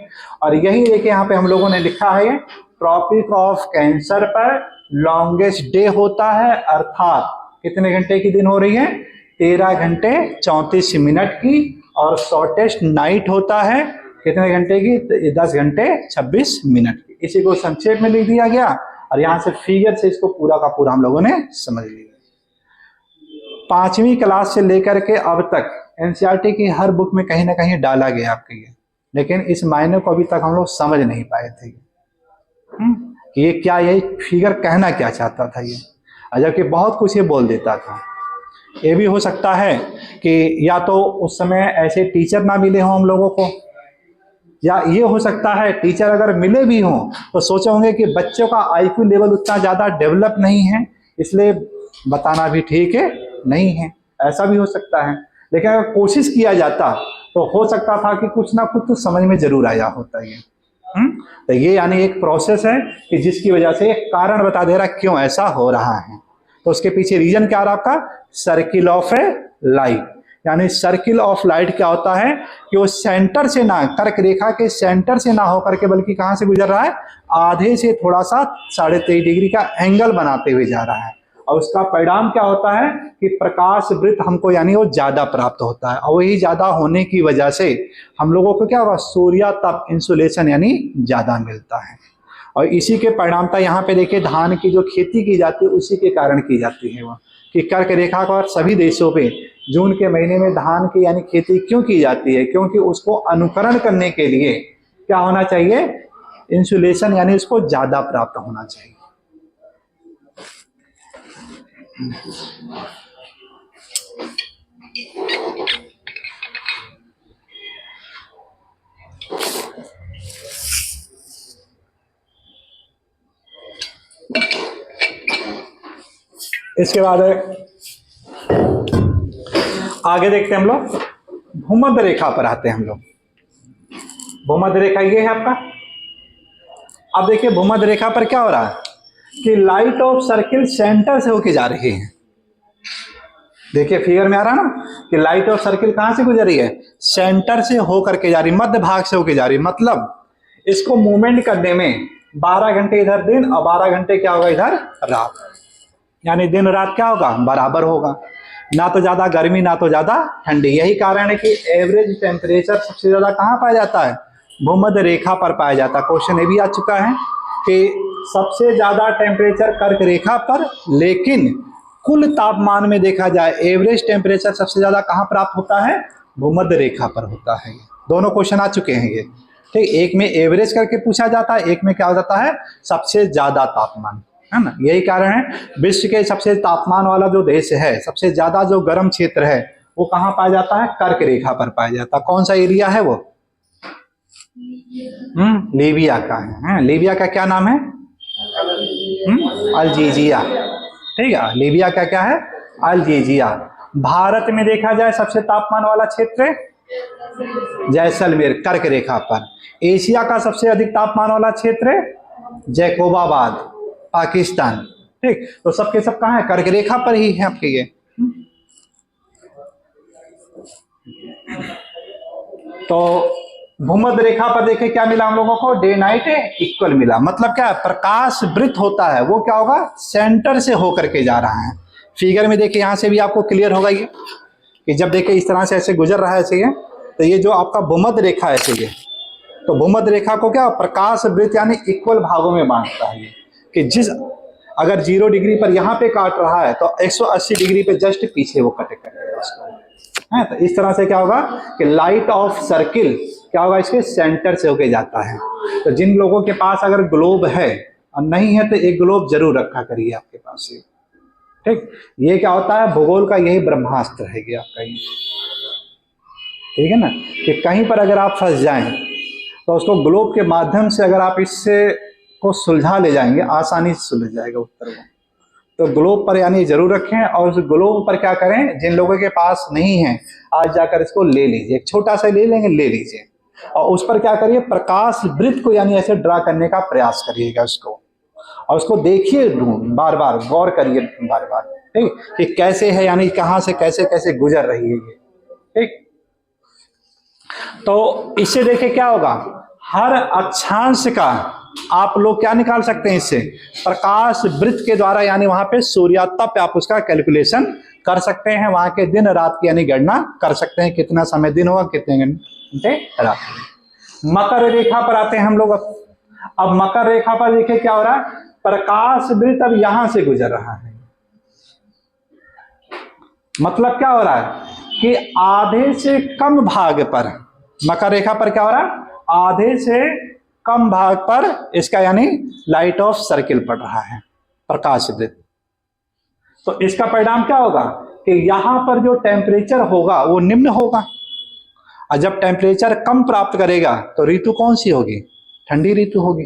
और यही देखिए यहाँ पे हम लोगों ने लिखा है, ट्रॉपिक ऑफ कैंसर पर लॉन्गेस्ट डे होता है, अर्थात कितने घंटे की दिन हो रही है? 13 घंटे 34 मिनट की। और शॉर्टेस्ट नाइट होता है कितने घंटे की? 10 घंटे 26 मिनट की। इसी को संक्षेप में लिख दिया गया, और यहाँ से फिगर से इसको पूरा का पूरा हम लोगों ने समझ लिया। 5वीं क्लास से लेकर के अब तक एनसीईआरटी की हर बुक में कहीं ना कहीं डाला गया आपके ये, लेकिन इस मायने को अभी तक हम लोग समझ नहीं पाए थे कि ये क्या, ये फिगर कहना क्या चाहता था ये, जबकि बहुत कुछ ये बोल देता था। ये भी हो सकता है कि या तो उस समय ऐसे टीचर ना मिले हों हम लोगों को, या ये हो सकता है टीचर अगर मिले भी हों तो सोचे होंगे कि बच्चों का आईक्यू लेवल उतना ज़्यादा डेवलप नहीं है, इसलिए बताना भी ठीक है नहीं है, ऐसा भी हो सकता है। लेकिन अगर कोशिश किया जाता तो हो सकता था कि कुछ ना कुछ तो समझ में जरूर आया होता है। तो ये यानी एक प्रोसेस है कि जिसकी वजह से एक कारण बता दे रहा क्यों ऐसा हो रहा है। तो उसके पीछे रीजन क्या रहा आपका? Circle of A light. यानी सर्किल ऑफ लाइट क्या होता है कि वो सेंटर से ना, कर्क रेखा के सेंटर से ना होकर के बल्कि कहां से गुजर रहा है? आधे से थोड़ा सा 23.5 डिग्री का एंगल बनाते हुए जा रहा है। और उसका परिणाम क्या होता है कि प्रकाश वृत्त हमको यानी वो ज्यादा प्राप्त होता है, और वही ज्यादा होने की वजह से हम लोगों को क्या होगा? सूर्य तप इंसुलेशन यानी ज्यादा मिलता है। और इसी के परिणामता यहाँ पे देखिए धान की जो खेती की जाती है उसी के कारण की जाती है, वो कि कर्क रेखा का सभी देशों पे जून के महीने में धान की यानी खेती क्यों की जाती है? क्योंकि उसको अनुकरण करने के लिए क्या होना चाहिए? इंसुलेशन यानी उसको ज्यादा प्राप्त होना चाहिए। इसके बाद आगे देखते हैं हम लोग, भूमध्य रेखा पर आते हैं हम लोग। भूमध्य रेखा ये है आपका। अब देखिए भूमध्य रेखा पर क्या हो रहा है कि लाइट ऑफ सर्किल सेंटर से होके जा रही है। देखिए फिगर में आ रहा है ना कि लाइट ऑफ सर्किल कहां से गुजर रही है? सेंटर से होकर के जा रही, मध्य भाग से होके जा रही। मतलब इसको मूवमेंट करने में 12 घंटे इधर दिन और 12 घंटे क्या होगा इधर रात, यानी दिन रात क्या होगा? बराबर होगा, ना तो ज्यादा गर्मी ना तो ज्यादा ठंडी। यही कारण है कि एवरेज टेम्परेचर सबसे ज्यादा कहां पाया जाता है? भूमध्य रेखा पर पाया जाता है। क्वेश्चन ये भी आ चुका है कि सबसे ज्यादा टेम्परेचर कर्क रेखा पर, लेकिन कुल तापमान में देखा जाए एवरेज टेम्परेचर सबसे ज्यादा कहां प्राप्त होता है? भूमध्य रेखा पर होता है। दोनों क्वेश्चन आ चुके हैं ये, ठीक। एक में एवरेज करके पूछा जाता है, एक में क्या हो जाता है? सबसे ज्यादा तापमान, है ना। यही कारण है विश्व के सबसे तापमान वाला जो देश है, सबसे ज्यादा जो गर्म क्षेत्र है, वो कहाँ पाया जाता है? कर्क रेखा पर पाया जाता है। कौन सा एरिया है वो? लीबिया का है। लीबिया का क्या नाम है? अल्जीजिया, ठीक है। लीबिया का क्या है? अल्जीजिया। भारत में देखा जाए सबसे तापमान वाला क्षेत्र जैसलमेर, कर्क रेखा पर। एशिया का सबसे अधिक तापमान वाला क्षेत्र जैकोबाबाद, पाकिस्तान, ठीक। तो सबके सब कहाँ है? कर्क रेखा पर ही है आपके ये। तो भूमध्य रेखा पर देखे क्या मिला हम लोगों को? डे नाइट इक्वल मिला। मतलब क्या है? प्रकाश वृत्त होता है वो क्या होगा? सेंटर से होकर के जा रहा है। फिगर में देखिए, यहां से भी आपको क्लियर होगा ये कि जब देखिए इस तरह से ऐसे गुजर रहा है ऐसे ये, तो ये जो आपका भूमध्य रेखा है ऐसे ये, तो भूमध्य रेखा को क्या प्रकाश वृत्त यानी इक्वल भागों में बांटता है ये, कि जिस अगर 0 डिग्री पर यहाँ पे काट रहा है तो 180 डिग्री पे जस्ट पीछे वो कट करेगा उसको, है। तो इस तरह से क्या होगा कि लाइट ऑफ सर्किल क्या होगा? इसके सेंटर से होके जाता है। तो जिन लोगों के पास अगर ग्लोब है और नहीं है तो एक ग्लोब जरूर रखा करिए आपके पास, ये ठीक। ये क्या होता है? भूगोल का यही ब्रह्मास्त्र है ये आपका ये, ठीक है ना, कि कहीं पर अगर आप फंस जाएं तो उसको ग्लोब के माध्यम से अगर आप इससे को सुलझा ले जाएंगे, आसानी से सुलझ जाएगा उत्तर को। तो ग्लोब पर यानी जरूर रखें, और उस ग्लोब पर क्या करें? जिन लोगों के पास नहीं है आज जाकर इसको ले लीजिए, एक छोटा सा ले लेंगे, ले लीजिए, और उस पर क्या करिए? प्रकाश वृत्त को यानी ऐसे ड्रा करने का प्रयास करिएगा उसको, और उसको देखिए बार बार, गौर करिए बार बार, ठीक, कि कैसे है, यानी कहां से कैसे कैसे गुजर रही है ये, ठीक। तो इससे देखिए क्या होगा? हर अक्षांश का आप लोग क्या निकाल सकते हैं इससे? प्रकाश वृत्त के द्वारा, यानी वहां पे सूर्यास्त पे आप उसका कैलकुलेशन कर सकते हैं, वहां के दिन रात की यानी गणना कर सकते हैं, कितना समय दिन होगा, कितने घंटे रात। मकर रेखा पर आते हैं हम लोग। अब मकर रेखा पर देखिए क्या हो रहा है? प्रकाश वृत्त अब यहां से गुजर रहा है। मतलब क्या हो रहा है कि आधे से कम भाग पर, मकर रेखा पर क्या हो रहा है? आधे से कम भाग पर इसका यानी लाइट ऑफ सर्किल पड़ रहा है, प्रकाश वृत्त। तो इसका परिणाम क्या होगा कि यहां पर जो टेम्परेचर होगा वो निम्न होगा, और जब टेम्परेचर कम प्राप्त करेगा तो ऋतु कौन सी होगी? ठंडी ऋतु होगी।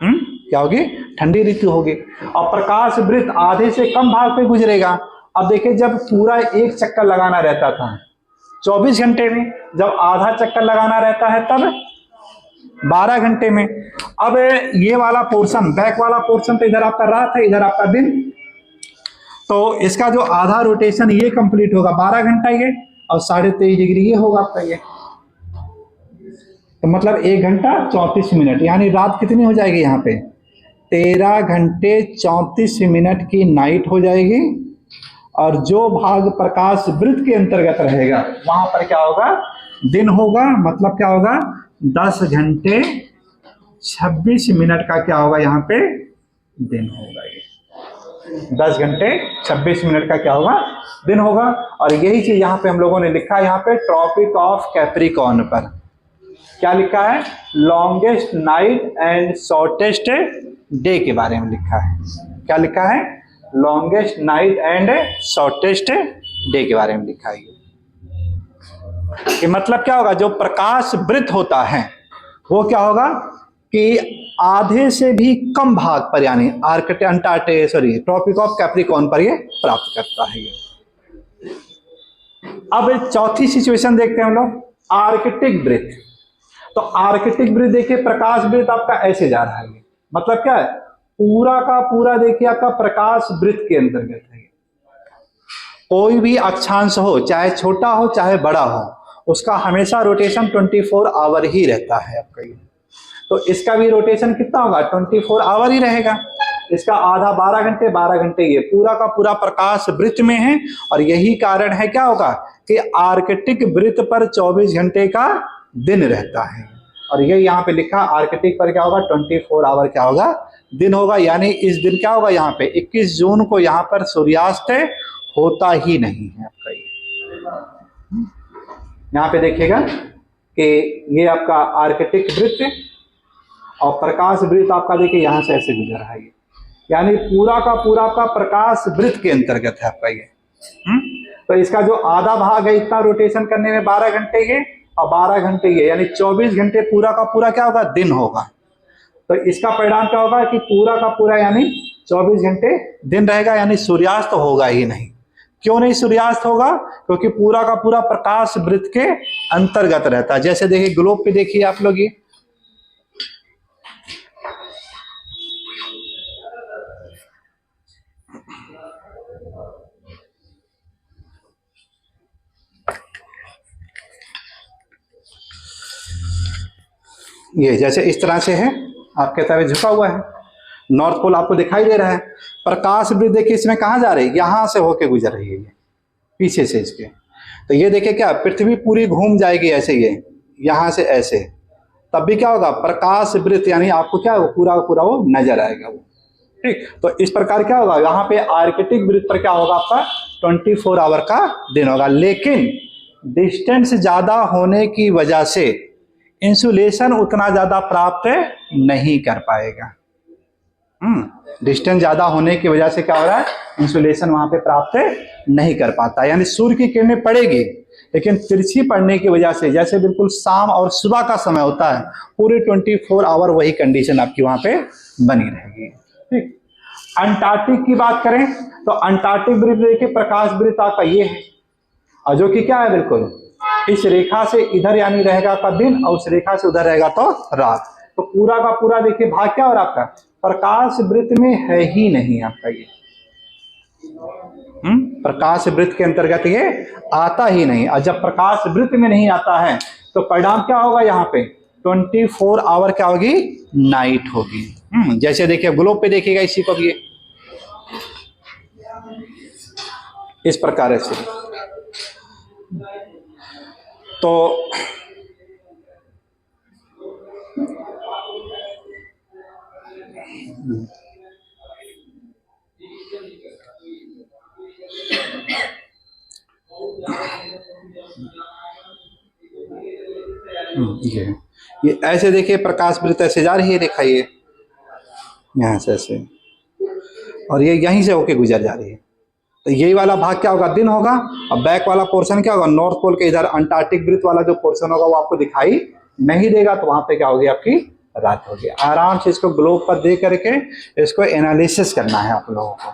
क्या होगी? ठंडी ऋतु होगी। और प्रकाश वृत्त आधे से कम भाग पे गुजरेगा। अब देखिए, जब पूरा एक चक्कर लगाना रहता था 24 घंटे में, जब आधा चक्कर लगाना रहता है तब 12 घंटे में। अब ये वाला पोर्शन, बैक वाला पोर्शन तो इधर आपका रात है, इधर आपका दिन, तो इसका जो आधा रोटेशन ये कंप्लीट होगा 12 घंटा ये, और 23.5 डिग्री ये होगा आपका ये। तो मतलब 1 घंटा 34 मिनट, यानी रात कितनी हो जाएगी? यहाँ पे 13 घंटे 34 मिनट की नाइट हो जाएगी। और जो भाग प्रकाश वृत्त के अंतर्गत रहेगा वहां पर क्या होगा? दिन होगा। मतलब क्या होगा? 10 घंटे 26 मिनट का क्या होगा? यहाँ पे दिन होगा। ये 10 घंटे 26 मिनट का क्या होगा? दिन होगा। और यही चीज यहाँ पे हम लोगों ने लिखा है, यहाँ पे ट्रॉपिक ऑफ कैप्रिकॉर्न पर क्या लिखा है? Longest night and shortest day के बारे में लिखा है। क्या लिखा है? Longest night and shortest day के बारे में लिखा है। कि मतलब क्या होगा? जो प्रकाश वृत्त होता है वो क्या होगा कि आधे से भी कम भाग पर, यानी ट्रॉपिक ऑफ कैप्रिकॉर्न पर ये प्राप्त करता है ये। अब चौथी सिचुएशन देखते हैं हम लोग, आर्कटिक वृत्त। तो आर्कटिक वृत्त देखिए, प्रकाश वृत्त आपका ऐसे जा रहा है। मतलब क्या है? पूरा का पूरा देखिए आपका प्रकाश वृत्त के अंतर्गत है। कोई भी अक्षांश हो, चाहे छोटा हो चाहे बड़ा हो, उसका हमेशा रोटेशन 24 आवर ही रहता है आपका ये। तो इसका भी रोटेशन कितना होगा? 24 आवर ही रहेगा। इसका आधा 12 घंटे 12 घंटे ये पूरा का पूरा प्रकाश वृत्त में है। और यही कारण है क्या होगा कि आर्कटिक वृत्त पर 24 घंटे का दिन रहता है। और ये यहाँ पे लिखा आर्कटिक पर क्या होगा 24 आवर क्या होगा दिन होगा, यानी इस दिन क्या होगा यहाँ पे 21 जून को यहाँ पर सूर्यास्त होता ही नहीं है आपका। ये यहाँ पे देखिएगा कि ये आपका आर्कटिक वृत्त और प्रकाश वृत्त आपका देखिए यहाँ से ऐसे गुजर रहा है, यानी पूरा का पूरा आपका प्रकाश वृत्त के अंतर्गत है आपका ये। तो इसका जो आधा भाग है इतना रोटेशन करने में 12 घंटे ये और 12 घंटे ये, यानी 24 घंटे पूरा का पूरा क्या होगा दिन होगा। तो इसका परिणाम क्या होगा कि पूरा का पूरा यानी 24 घंटे दिन रहेगा, यानी सूर्यास्त होगा ही नहीं। क्यों नहीं सूर्यास्त होगा? क्योंकि पूरा का पूरा प्रकाश वृत्त के अंतर्गत रहता है। जैसे देखिए ग्लोब पे देखिए आप लोग, ये जैसे इस तरह से है आपके तरह झुका हुआ है, नॉर्थ पोल आपको दिखाई दे रहा है। प्रकाश वृत्त देखिए इसमें कहाँ जा रही है, यहां से होके गुजर रही है ये पीछे से इसके। तो ये देखिए क्या पृथ्वी पूरी घूम जाएगी ऐसे, ये यहां से ऐसे, तब भी क्या होगा प्रकाश वृत्त यानी आपको क्या पूरा पूरा वो नजर आएगा वो। ठीक, तो इस प्रकार क्या होगा यहाँ पे आर्कटिक वृत्त पर क्या होगा आपका 24 आवर का दिन होगा, लेकिन डिस्टेंस ज्यादा होने की वजह से इंसुलेशन उतना ज्यादा प्राप्त नहीं कर पाएगा। डिस्टेंस ज्यादा होने की वजह से क्या हो रहा है इंसुलेशन वहां पे प्राप्त नहीं कर पाता, यानी सूर्य की किरणें पड़ेगी लेकिन तिरछी पड़ने की वजह से, जैसे बिल्कुल शाम और सुबह का समय होता है, पूरे 24 आवर वही कंडीशन आपकी वहां पे बनी रहेगी। ठीक, अंटार्कटिक की बात करें तो अंटार्कटिक वृत्त देखिए प्रकाश वृत्त आपका ये है, और जो कि क्या है बिल्कुल इस रेखा से इधर यानी रहेगा आपका दिन और उस रेखा से उधर रहेगा तो रात। तो पूरा का पूरा देखिए भाग क्या हो रहा है आपका प्रकाश वृत्त में है ही नहीं आपका ये। प्रकाश वृत्त के अंतर्गत ये आता ही नहीं, और जब प्रकाश वृत्त में नहीं आता है तो परिणाम क्या होगा यहाँ पे 24 आवर क्या होगी नाइट होगी। जैसे देखिए ग्लोब पे देखिएगा इसी को भी इस प्रकार से। तो ये ऐसे देखिए प्रकाश वृत्त ऐसे जा रही है, दिखाइए यहाँ से ऐसे, और ये यहीं से होके गुजर जा रही है। तो यही वाला भाग क्या होगा दिन होगा, और बैक वाला पोर्शन क्या होगा नॉर्थ पोल के इधर अंटार्कटिक वृत्त वाला जो पोर्शन होगा वो आपको दिखाई नहीं देगा, तो वहां पे क्या होगी आपकी रात होगी। आराम से इसको ग्लोब पर दे करके इसको एनालिसिस करना है आप लोगों को,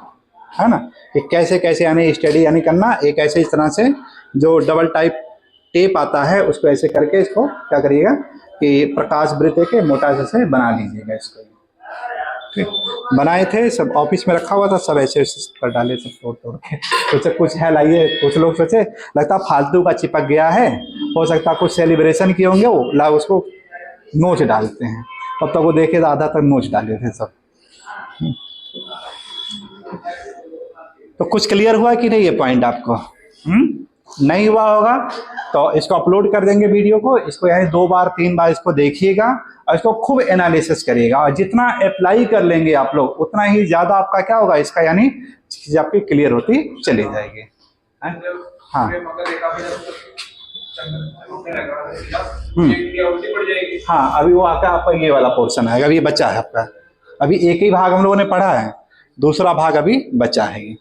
है ना, कि कैसे कैसे यानी स्टडी यानी करना। एक ऐसे इस तरह से जो डबल टाइप टेप आता है उसको ऐसे करके इसको क्या करिएगा कि प्रकाश वृत्त के मोटा से बना लीजिएगा इसको। ठीक, बनाए थे सब ऑफिस में रखा हुआ था, सब ऐसे कर डाले सब तोड़ तोड़ के। सोचे कुछ है लाइए, कुछ लोग सोचे लगता फालतू का चिपक गया है, हो सकता कुछ सेलिब्रेशन किए होंगे वो ला उसको नोच डालते हैं, तब तक वो देखे तो आधा तक नोच डाले थे सब। तो कुछ क्लियर हुआ कि नहीं ये पॉइंट आपको? नहीं हुआ होगा तो इसको अपलोड कर देंगे वीडियो को, इसको यानी 2 बार 3 बार इसको देखिएगा और इसको खूब एनालिसिस करिएगा, और जितना अप्लाई कर लेंगे आप लोग उतना ही ज्यादा आपका क्या होगा इसका यानी चीज आपकी क्लियर होती चली जाएगी। हाँ हाँ, अभी वो आपका ये वाला पोर्शन है, अभी बचा है आपका, अभी एक ही भाग हम लोगों ने पढ़ा है, दूसरा भाग अभी बचा है ये।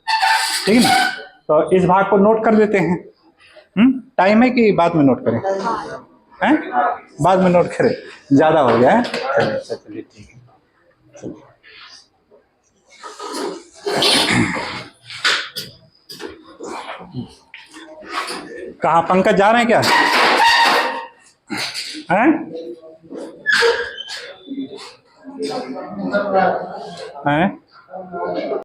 ठीक है ना, तो इस भाग को नोट कर देते हैं। टाइम है कि बाद में नोट करें? हैं बाद में नोट करें, ज्यादा हो गया है। चलिए ठीक है, कहाँ पंकज जा रहे हैं क्या? हैं? हैं?